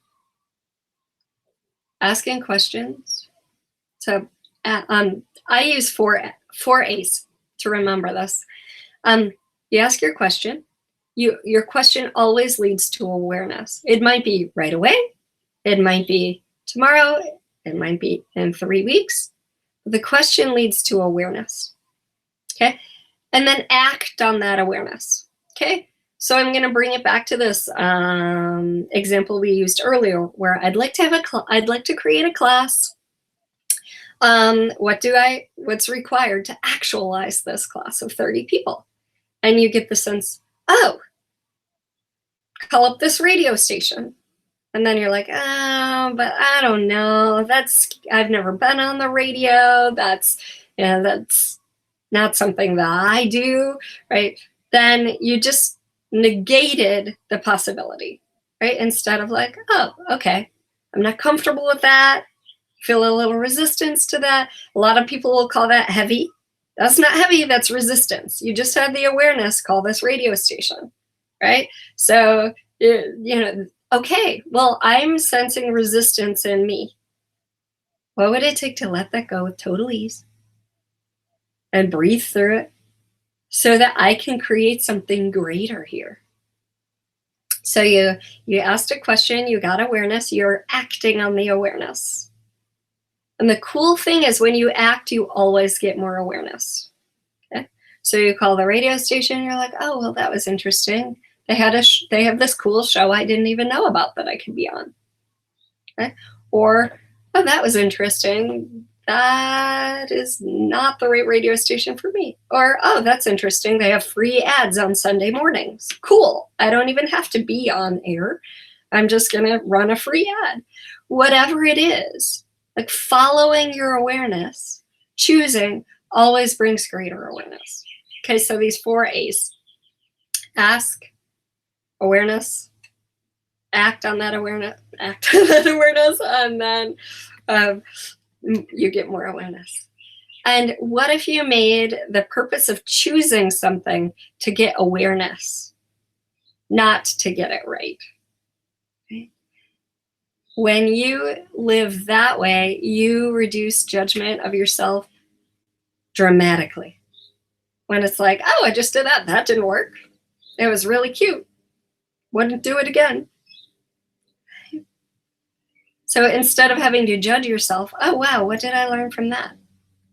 Asking questions. So I use four A's to remember this. You ask your question. Your question always leads to awareness. It might be right away. It might be tomorrow. It might be in 3 weeks. The question leads to awareness. Okay. And then act on that awareness. Okay. So I'm going to bring it back to this example we used earlier, where I'd like to create a class. What's required to actualize this class of 30 people? And you get the sense, oh, call up this radio station. And then you're like, oh, but I don't know. I've never been on the radio. That's not something that I do, right? Then you just negated the possibility, right? Instead of like, oh, okay, I'm not comfortable with that. Feel a little resistance to that. A lot of people will call that heavy. That's not heavy, that's resistance. You just had the awareness, call this radio station, right? So, okay, well, I'm sensing resistance in me. What would it take to let that go with total ease and breathe through it so that I can create something greater here? So you asked a question, you got awareness, you're acting on the awareness. And the cool thing is when you act, you always get more awareness. Okay? So you call the radio station, you're like, oh, well, that was interesting. They have this cool show I didn't even know about that I could be on. Okay? Or, oh, that was interesting. that is not the right radio station for me. Or, oh, that's interesting. They have free ads on Sunday mornings. Cool. I don't even have to be on air. I'm just going to run a free ad. Whatever it is, like following your awareness, choosing always brings greater awareness. Okay, so these 4 A's. Ask, awareness, act on that awareness, and then you get more awareness. And what if you made the purpose of choosing something to get awareness, not to get it right? Okay. When you live that way, you reduce judgment of yourself dramatically. When it's like, oh, I just did that. That didn't work. It was really cute. Wouldn't do it again. So instead of having to judge yourself, oh, wow, what did I learn from that?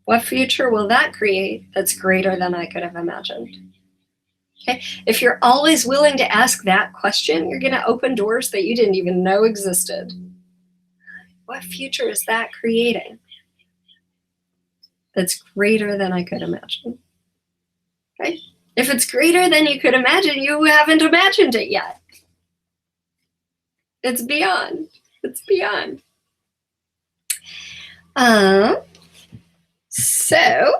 What future will that create that's greater than I could have imagined? Okay. If you're always willing to ask that question, you're going to open doors that you didn't even know existed. What future is that creating that's greater than I could imagine? Okay. If it's greater than you could imagine, you haven't imagined it yet. It's beyond. It's beyond. So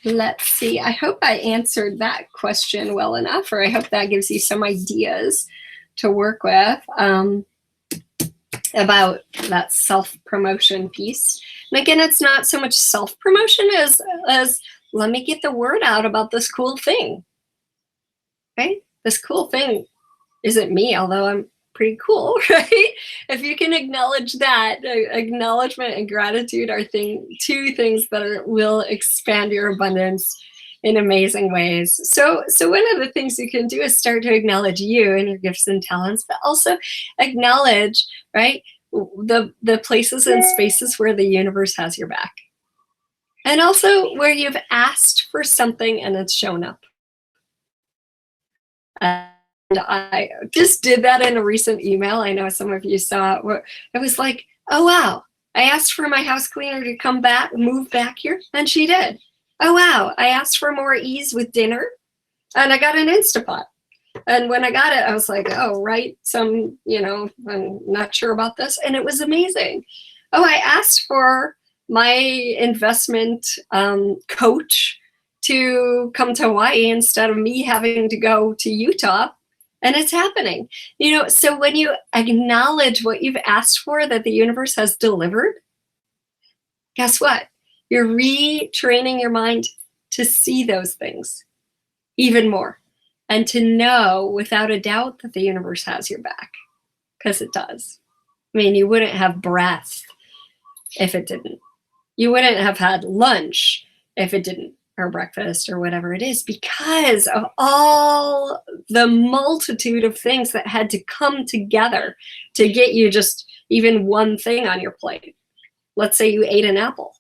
let's see. I hope I answered that question well enough, or I hope that gives you some ideas to work with about that self-promotion piece. And again, it's not so much self-promotion as let me get the word out about this cool thing. Right? This cool thing isn't me, although I'm pretty cool, right? If you can acknowledge that, acknowledgement and gratitude are two things that will expand your abundance in amazing ways. So one of the things you can do is start to acknowledge you and your gifts and talents, but also acknowledge, right, the places and spaces where the universe has your back. And also where you've asked for something and it's shown up. And I just did that in a recent email. I know some of you saw it, where it was like, oh, wow. I asked for my house cleaner to come back, move back here, and she did. Oh, wow. I asked for more ease with dinner, and I got an Instapot. And when I got it, I was like, oh, right. I'm not sure about this. And it was amazing. Oh, I asked for my investment coach to come to Hawaii instead of me having to go to Utah. And it's happening. So when you acknowledge what you've asked for that the universe has delivered, guess what? You're retraining your mind to see those things even more and to know without a doubt that the universe has your back, because it does. I mean, you wouldn't have breath if it didn't. You wouldn't have had lunch if it didn't, or breakfast or whatever it is, because of all the multitude of things that had to come together to get you just even one thing on your plate. Let's say you ate an apple.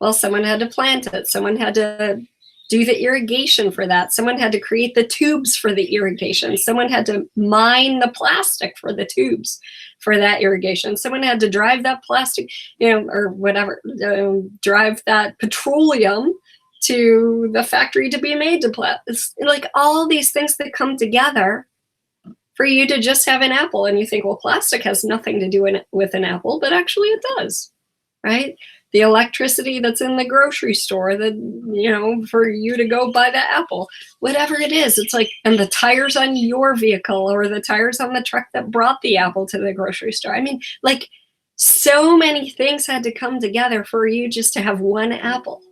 Well, someone had to plant it. Someone had to do the irrigation for that. Someone had to create the tubes for the irrigation. Someone had to mine the plastic for the tubes for that irrigation. Someone had to drive that plastic, or whatever, drive that petroleum to the factory to be made to plant. It's like all these things that come together for you to just have an apple. And you think, well, plastic has nothing to do with an apple, but actually it does, right? The electricity that's in the grocery store that, for you to go buy that apple, whatever it is, it's like, and the tires on your vehicle or the tires on the truck that brought the apple to the grocery store. I mean, like, so many things had to come together for you just to have one apple.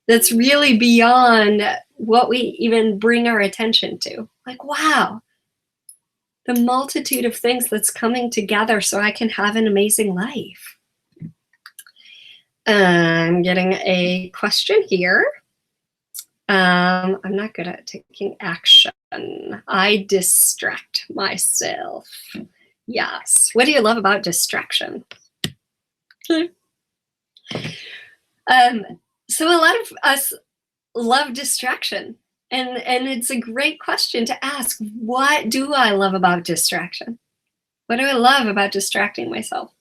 That's really beyond what we even bring our attention to. Like, wow, the multitude of things that's coming together so I can have an amazing life. I'm getting a question here. I'm not good at taking action. I distract myself. Yes. What do you love about distraction? So a lot of us love distraction. And it's a great question to ask. What do I love about distraction? What do I love about distracting myself?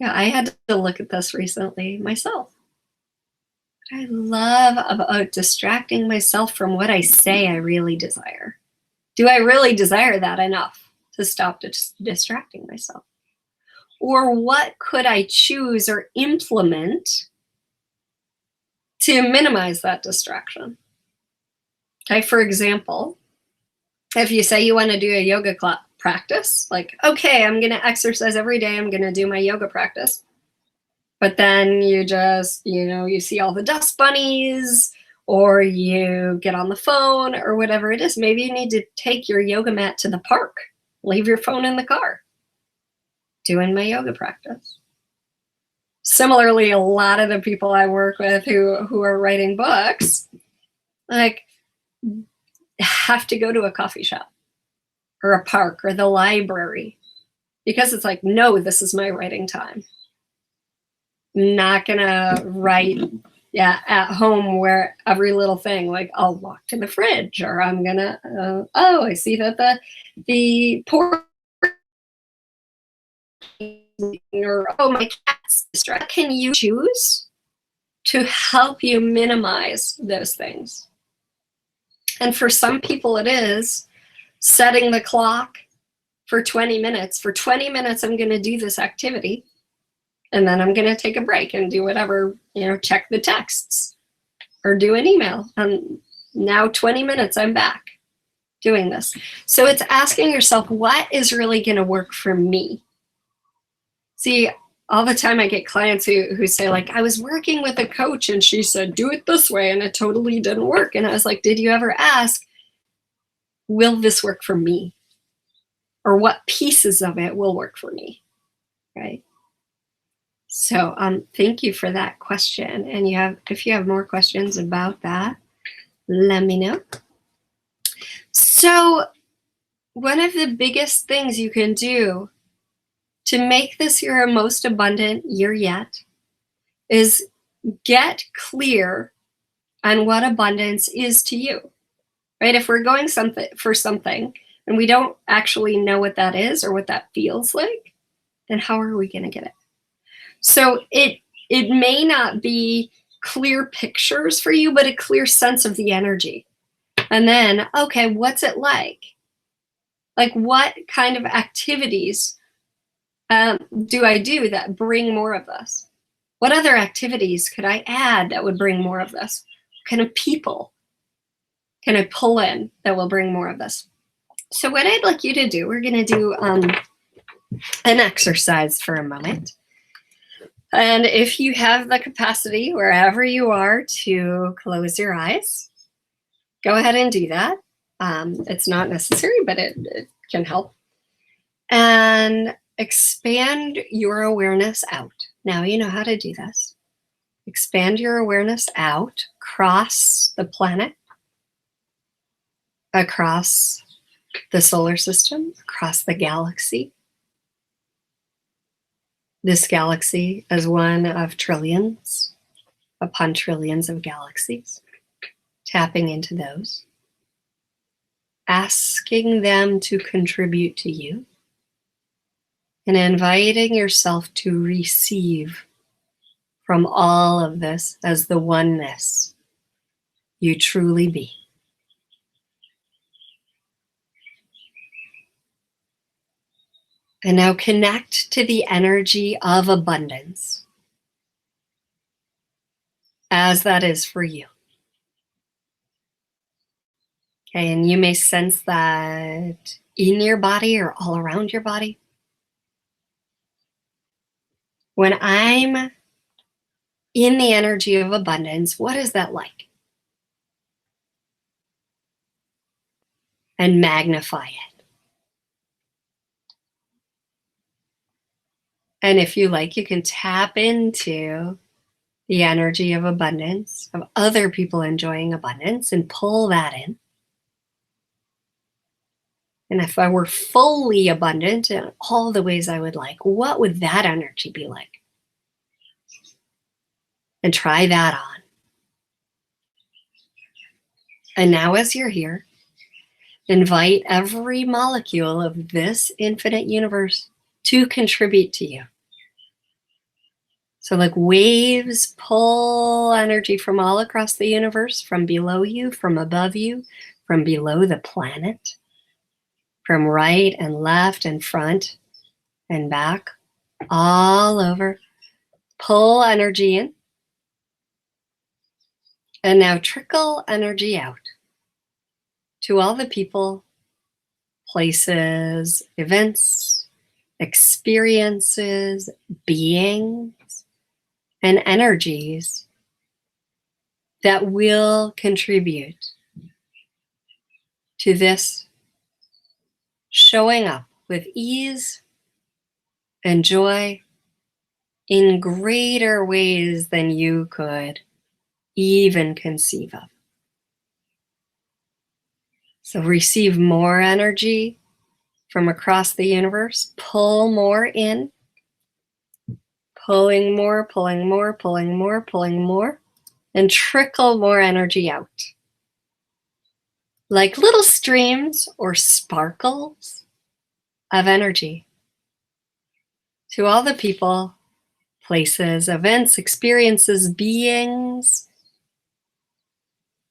Yeah, I had to look at this recently myself. What I love about distracting myself from what I say I really desire. Do I really desire that enough to stop distracting myself? Or what could I choose or implement to minimize that distraction? Okay, for example, if you say you want to do a yoga practice, like, okay, I'm going to exercise every day, I'm going to do my yoga practice. But then you just, you see all the dust bunnies, or you get on the phone or whatever it is. Maybe you need to take your yoga mat to the park, leave your phone in the car, doing my yoga practice. Similarly, a lot of the people I work with who are writing books, like, have to go to a coffee shop or a park or the library, because it's like, no, this is my writing time. I'm not gonna write at home where every little thing, like, I'll walk to the fridge, or I'm gonna I see that the pork, or my cat's distracted. Can you choose to help you minimize those things? And for some people it is setting the clock for 20 minutes. For 20 minutes I'm going to do this activity, and then I'm going to take a break and do whatever, check the texts or do an email. And now 20 minutes I'm back doing this. So it's asking yourself, what is really going to work for me? See, all the time I get clients who say, like, I was working with a coach and she said, do it this way, and it totally didn't work. And I was like, did you ever ask, will this work for me? Or what pieces of it will work for me, right? So thank you for that question. And if you have more questions about that, let me know. So one of the biggest things you can do to make this your most abundant year yet is get clear on what abundance is to you, right? If we're going for something and we don't actually know what that is or what that feels like, then how are we going to get it? So it may not be clear pictures for you, but a clear sense of the energy. And then, okay, what's it like? Like, what kind of activities do I do that bring more of this? What other activities could I add that would bring more of this? What kind of people can I pull in that will bring more of this? So what I'd like you to do, we're going to do an exercise for a moment. And if you have the capacity, wherever you are, to close your eyes, go ahead and do that. It's not necessary, but it can help. And expand your awareness out. Now you know how to do this. Expand your awareness out across the planet, across the solar system, across the galaxy. This galaxy is one of trillions upon trillions of galaxies. Tapping into those. Asking them to contribute to you. And inviting yourself to receive from all of this as the oneness you truly be. And now connect to the energy of abundance as that is for you. Okay, and you may sense that in your body or all around your body. When I'm in the energy of abundance, what is that like? And magnify it. And if you like, you can tap into the energy of abundance, of other people enjoying abundance, and pull that in. And if I were fully abundant in all the ways I would like, what would that energy be like? And try that on. And now as you're here, invite every molecule of this infinite universe to contribute to you. So like waves pull energy from all across the universe, from below you, from above you, from below the planet, from right and left and front and back, all over. Pull energy in. And now trickle energy out to all the people, places, events, experiences, beings, and energies that will contribute to this showing up with ease and joy in greater ways than you could even conceive of. So receive more energy from across the universe, pull more in, pulling more, pulling more, pulling more, pulling more, and trickle more energy out. Like little streams or sparkles of energy to all the people, places, events, experiences, beings,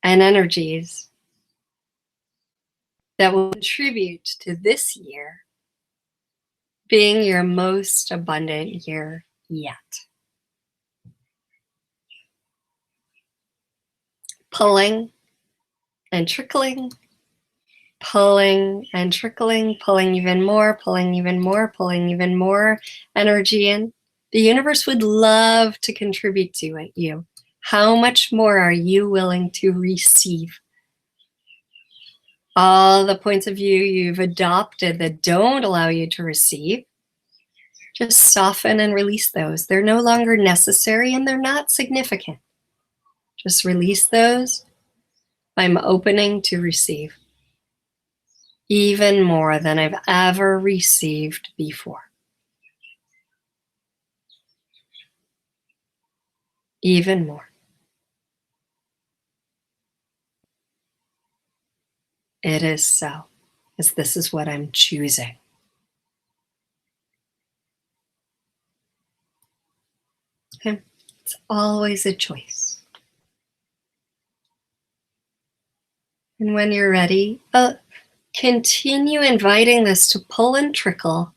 and energies that will contribute to this year being your most abundant year yet. Pulling and trickling, pulling and trickling, pulling even more, pulling even more, pulling even more energy in. The universe would love to contribute to it, you. How much more are you willing to receive? All the points of view you've adopted that don't allow you to receive, just soften and release those. They're no longer necessary and they're not significant. Just release those. I'm opening to receive even more than I've ever received before. Even more. It is so, as this is what I'm choosing. Okay. It's always a choice. And when you're ready, continue inviting this to pull and trickle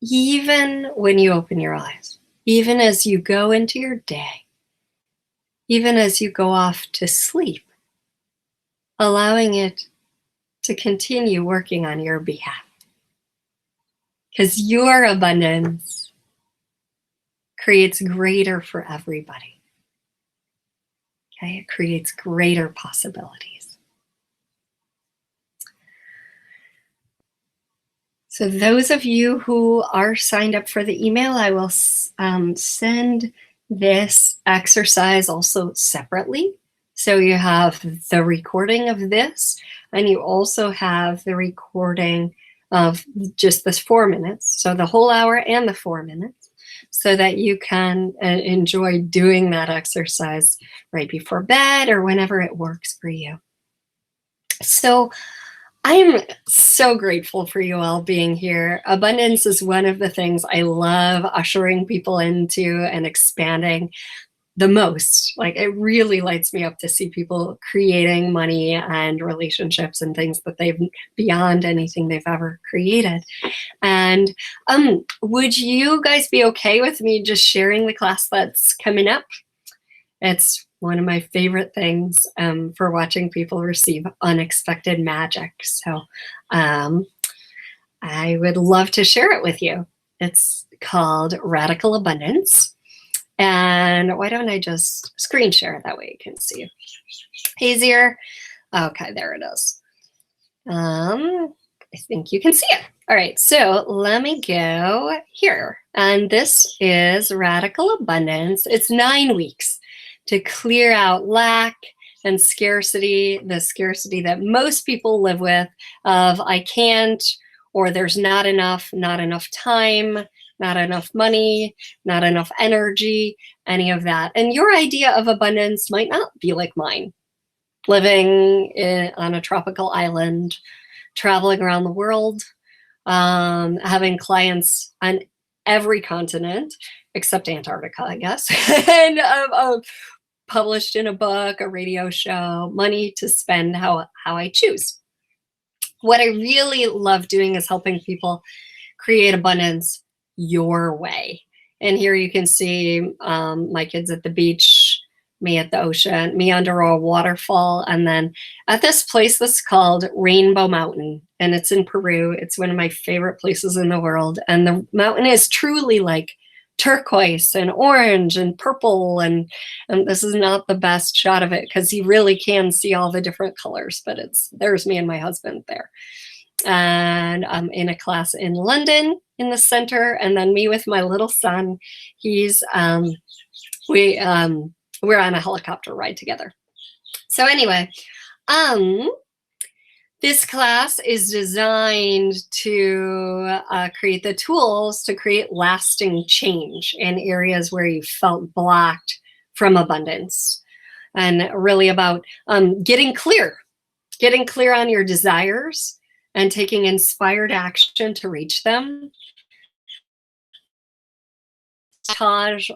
even when you open your eyes, even as you go into your day, even as you go off to sleep, allowing it to continue working on your behalf. Because your abundance creates greater for everybody. Okay, it creates greater possibilities. So those of you who are signed up for the email, I will send this exercise also separately. So you have the recording of this, and you also have the recording of just this 4 minutes. So the whole hour and the 4 minutes, so that you can enjoy doing that exercise right before bed or whenever it works for you. So I'm so grateful for you all being here. Abundance is one of the things I love ushering people into and expanding the most. Like, it really lights me up to see people creating money and relationships and things that they've beyond anything they've ever created. And would you guys be okay with me just sharing the class that's coming up? It's one of my favorite things for watching people receive unexpected magic. So I would love to share it with you. It's called Radical Abundance. And why don't I just screen share it? That way you can see easier. Okay, there it is. I think you can see it. All right, so let me go here. And this is Radical Abundance. It's 9 weeks to clear out lack and scarcity, the scarcity that most people live with of I can't, or there's not enough time, not enough money, not enough energy, any of that. And your idea of abundance might not be like mine. Living on a tropical island, traveling around the world, having clients on every continent, except Antarctica, I guess, and published in a book, a radio show, money to spend how I choose. What I really love doing is helping people create abundance your way. And here you can see my kids at the beach, me at the ocean, me under a waterfall, and then at this place that's called Rainbow Mountain, and it's in Peru. It's one of my favorite places in the world, and the mountain is truly like turquoise and orange and purple, and this is not the best shot of it because you really can see all the different colors, but there's me and my husband there. And I'm in a class in London in the center, and then me with my little son. He's we're on a helicopter ride together. So anyway, this class is designed to create the tools to create lasting change in areas where you felt blocked from abundance, and really about getting clear on your desires and taking inspired action to reach them.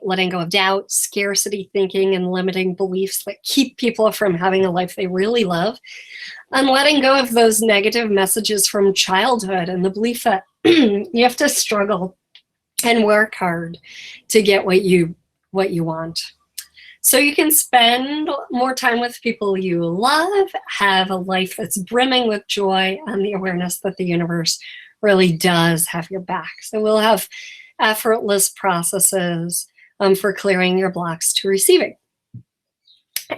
Letting go of doubt, scarcity thinking, and limiting beliefs that keep people from having a life they really love, and letting go of those negative messages from childhood and the belief that you have to struggle and work hard to get what you want. So you can spend more time with people you love, have a life that's brimming with joy, and the awareness that the universe really does have your back. So we'll have effortless processes for clearing your blocks to receiving.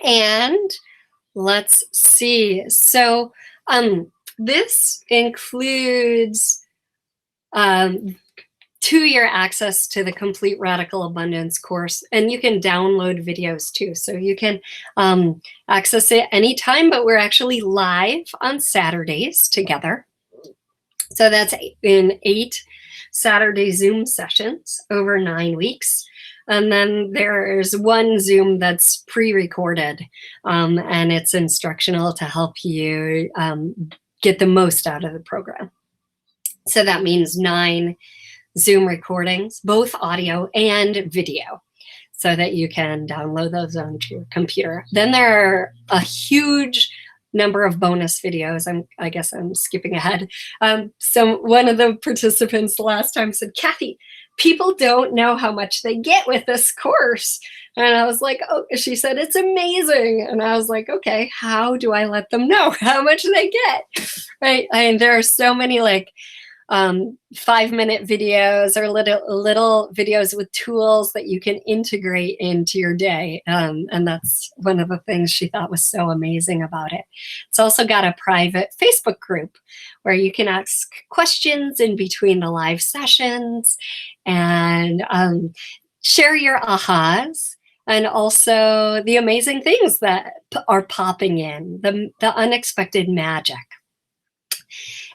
And let's see. So this includes 2-year access to the Complete Radical Abundance course, and you can download videos too. So you can access it anytime, but we're actually live on Saturdays together. So that's in 8 Saturday Zoom sessions over 9 weeks. And then there's one Zoom that's pre-recorded, and it's instructional to help you get the most out of the program. So that means 9 Zoom recordings, both audio and video, so that you can download those onto your computer. Then there are a huge number of bonus videos. I guess I'm skipping ahead. So one of the participants last time said, Kathy, people don't know how much they get with this course. And I was like, oh, she said, it's amazing. And I was like, okay, how do I let them know how much they get? Right. And there are so many 5-minute videos or little videos with tools that you can integrate into your day. And that's one of the things she thought was so amazing about it. It's also got a private Facebook group where you can ask questions in between the live sessions and share your ahas, and also the amazing things that are popping in, the unexpected magic.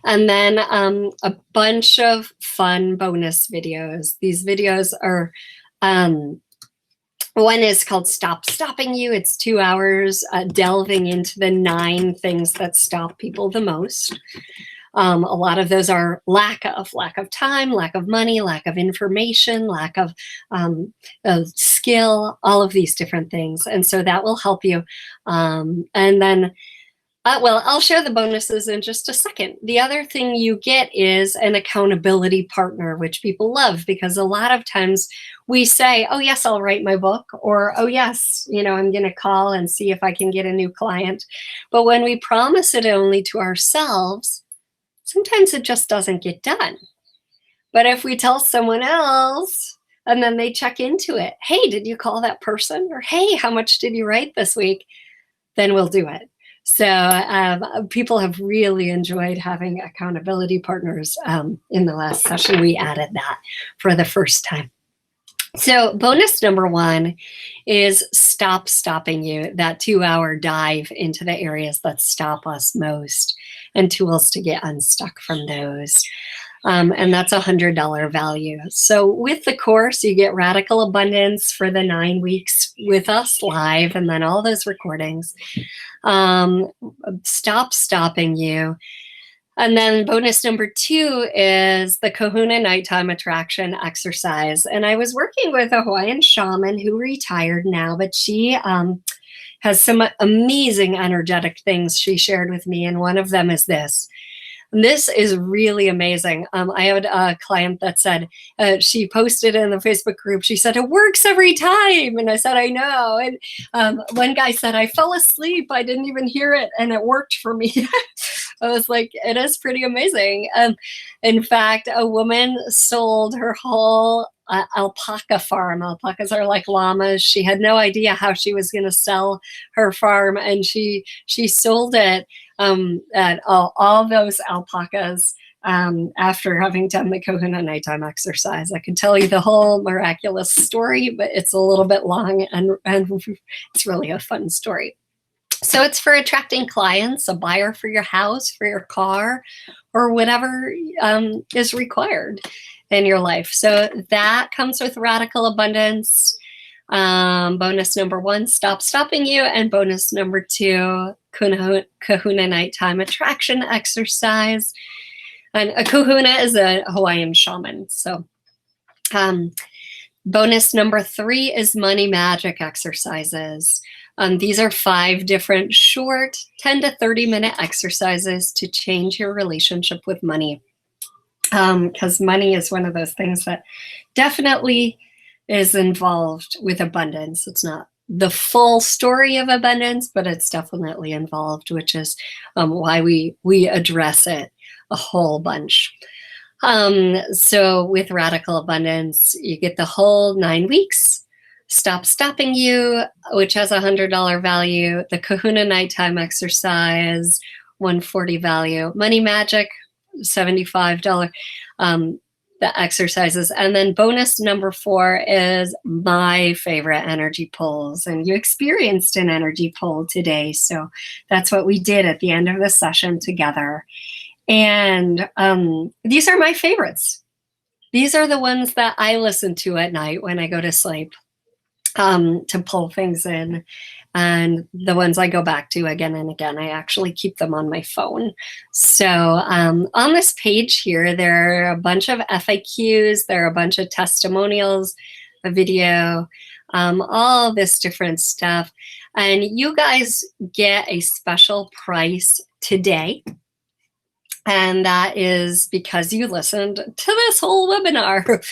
And then a bunch of fun bonus videos. These videos are, one is called Stop Stopping You. It's 2 hours delving into the 9 things that stop people the most. A lot of those are lack of time, lack of money, lack of information, lack of skill, all of these different things. And so that will help you. And then well, I'll share the bonuses in just a second. The other thing you get is an accountability partner, which people love, because a lot of times we say, oh, yes, I'll write my book, or, oh, yes, I'm going to call and see if I can get a new client. But when we promise it only to ourselves, sometimes it just doesn't get done. But if we tell someone else and then they check into it, hey, did you call that person? Or, hey, how much did you write this week? Then we'll do it. So people have really enjoyed having accountability partners. In the last session, we added that for the first time. So bonus number 1 is Stop Stopping You, that 2-hour dive into the areas that stop us most and tools to get unstuck from those. And that's $100 value. So with the course, you get radical abundance for the 9 weeks with us live, and then all those recordings. Stop Stopping You And then bonus number 2 is the Kahuna Nighttime Attraction exercise. And I was working with a Hawaiian shaman who retired now, but she has some amazing energetic things she shared with me. And one of them is this. And this is really amazing. I had a client that said, she posted in the Facebook group, she said, it works every time. And I said, I know. And one guy said, I fell asleep. I didn't even hear it. And it worked for me. I was like, it is pretty amazing. In fact, a woman sold her whole alpaca farm. Alpacas are like llamas. She had no idea how she was going to sell her farm. And she sold it at all those alpacas after having done the Kahuna nighttime exercise. I could tell you the whole miraculous story, but it's a little bit long and it's really a fun story. So it's for attracting clients, a buyer for your house, for your car, or whatever is required in your life. So that comes with radical abundance. Bonus number 1, stop stopping you. And bonus number 2, Kahuna nighttime attraction exercise. And a kahuna is a Hawaiian shaman. So bonus number 3 is money magic exercises. These are 5 different short 10 to 30 minute exercises to change your relationship with money. Because money is one of those things that definitely is involved with abundance. It's not the full story of abundance, but it's definitely involved, which is why we address it a whole bunch. So with radical abundance, you get the whole 9 weeks. Stop stopping you, which has $100 value. The Kahuna nighttime exercise, $140 value. Money magic, $75. The exercises. And then bonus number 4 is my favorite energy pulls. And you experienced an energy pull today. So that's what we did at the end of the session together. And these are my favorites. These are the ones that I listen to at night when I go to sleep to pull things in. And the ones I go back to again and again, I actually keep them on my phone. So on this page here, there are a bunch of FAQs, there are a bunch of testimonials, a video, all this different stuff. And you guys get a special price today. And that is because you listened to this whole webinar.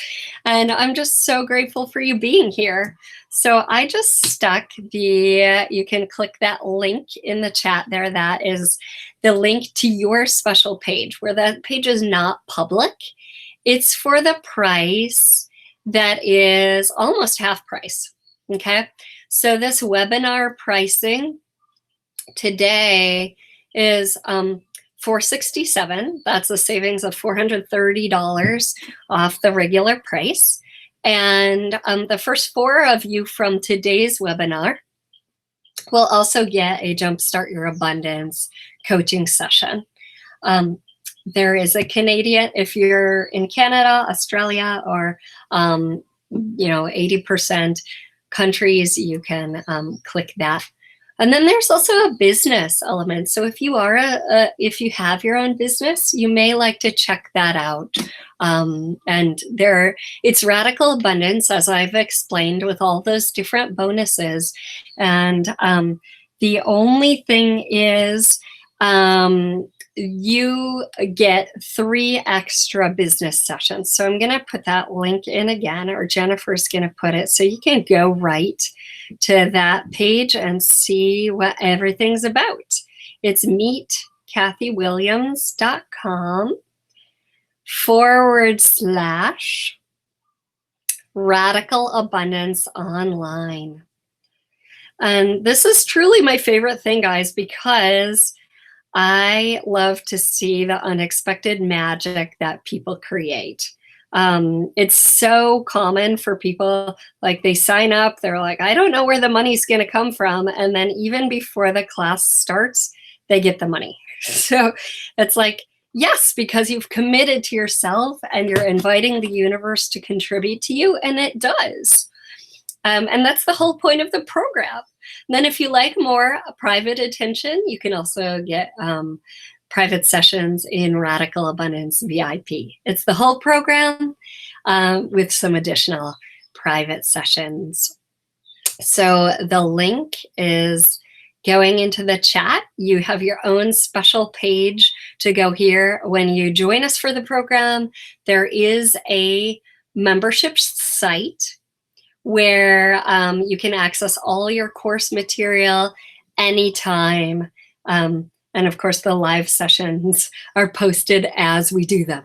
And I'm just so grateful for you being here. So I just stuck you can click that link in the chat there. That is the link to your special page, where that page is not public. It's for the price that is almost half price, okay? So this webinar pricing today is $467. That's a savings of $430 off the regular price. And the first 4 of you from today's webinar will also get a Jumpstart Your Abundance coaching session. There is a Canadian, if you're in Canada, Australia, or 80% countries, you can click that. And then there's also a business element. So if you are if you have your own business, you may like to check that out. And it's radical abundance, as I've explained, with all those different bonuses. And the only thing is, you get 3 extra business sessions. So I'm going to put that link in again, or Jennifer's going to put it, so you can go right to that page and see what everything's about. It's meetkathywilliams.com/radical abundance online. And this is truly my favorite thing, guys, because I love to see the unexpected magic that people create. It's so common for people, like they sign up, they're like, I don't know where the money's going to come from. And then even before the class starts, they get the money. So it's like, yes, because you've committed to yourself and you're inviting the universe to contribute to you, and it does. And that's the whole point of the program. And then if you like more private attention, you can also get private sessions in Radical Abundance VIP. It's the whole program with some additional private sessions. So the link is going into the chat. You have your own special page to go here. When you join us for the program, there is a membership site where you can access all your course material anytime. And of course, the live sessions are posted as we do them.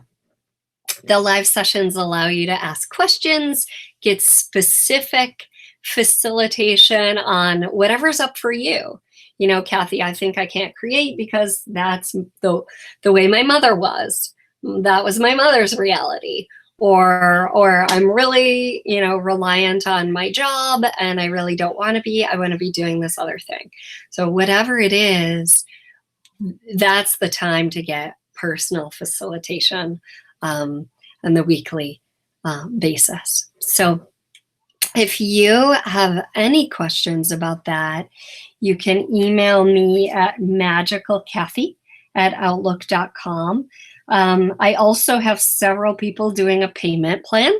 The live sessions allow you to ask questions, get specific facilitation on whatever's up for you. You know, Kathy, I think I can't create because that's the way my mother was. That was my mother's reality. Or I'm really, you know, reliant on my job and I really don't want to be. I want to be doing this other thing. So whatever it is, that's the time to get personal facilitation on the weekly basis. So if you have any questions about that, you can email me at magicalkathy@outlook.com. I also have several people doing a payment plan.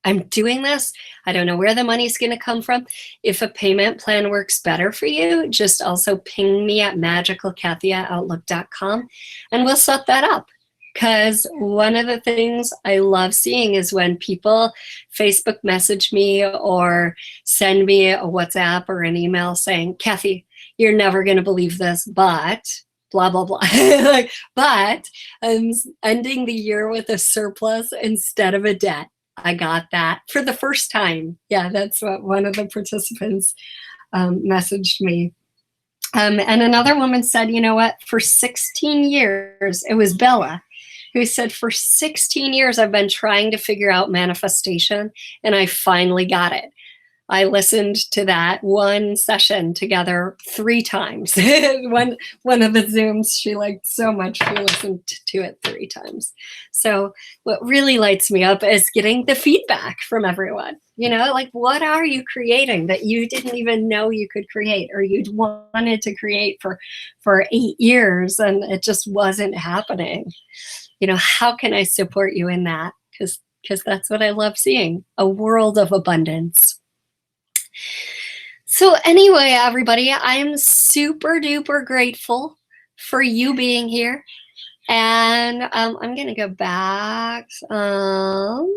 I'm doing this. I don't know where the money's going to come from. If a payment plan works better for you, just also ping me at magicalkathy@outlook.com and we'll set that up. Because one of the things I love seeing is when people Facebook message me or send me a WhatsApp or an email saying, Kathy, you're never going to believe this, but blah, blah, blah. But I'm ending the year with a surplus instead of a debt. I got that for the first time. Yeah, that's what one of the participants messaged me. And another woman said, you know what, for 16 years, it was Bella, who said, for 16 years, I've been trying to figure out manifestation, and I finally got it. I listened to that one session together 3 times. one of the Zooms she liked so much, she listened to it 3 times. So what really lights me up is getting the feedback from everyone. You know, like, what are you creating that you didn't even know you could create, or you'd wanted to create for 8 years and it just wasn't happening? You know, how can I support you in that? Because that's what I love seeing, a world of abundance. So anyway, everybody, I'm super duper grateful for you being here. And I'm going to go back. Go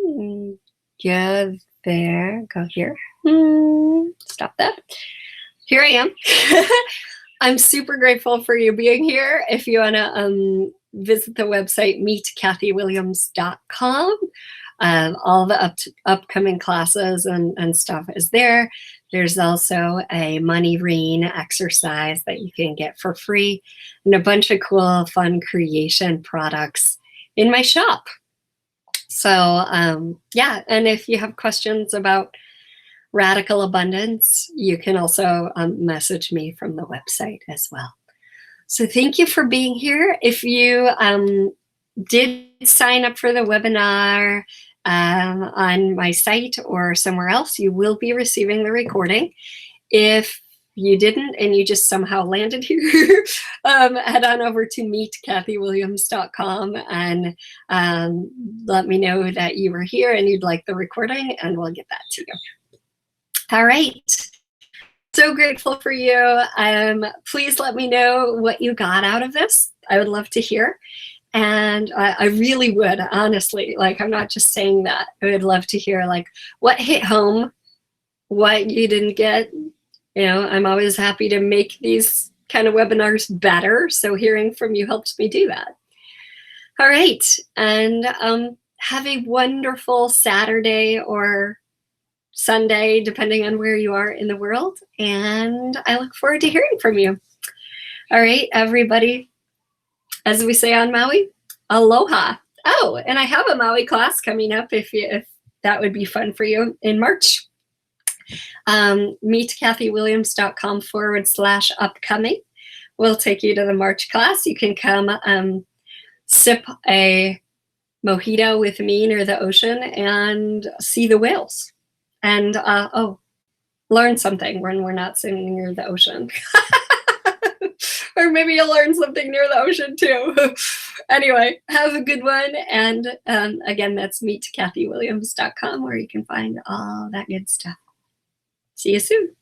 there. Go here. Stop that. Here I am. I'm super grateful for you being here. If you want to visit the website, meetkathywilliams.com. All the upcoming classes and stuff is there. There's also a money ring exercise that you can get for free and a bunch of cool, fun creation products in my shop. So yeah, and if you have questions about Radical Abundance, you can also message me from the website as well. So thank you for being here. If you did sign up for the webinar on my site or somewhere else, you will be receiving the recording. If you didn't and you just somehow landed here, head on over to meetkathywilliams.com and let me know that you were here and you'd like the recording, and we'll get that to you. All right. So grateful for you. Please let me know what you got out of this. I would love to hear. And I really would, honestly, like, I'm not just saying that. I would love to hear, like, what hit home, what you didn't get. You know, I'm always happy to make these kind of webinars better. So hearing from you helps me do that. All right. And have a wonderful Saturday or Sunday, depending on where you are in the world. And I look forward to hearing from you. All right, everybody. As we say on Maui, aloha. Oh, and I have a Maui class coming up if that would be fun for you in March. meetkathywilliams.com/upcoming will take you to the March class. You can come sip a mojito with me near the ocean and see the whales. And learn something when we're not sitting near the ocean. Or maybe you'll learn something near the ocean too. Anyway, have a good one. And again, that's meetkathywilliams.com, where you can find all that good stuff. See you soon.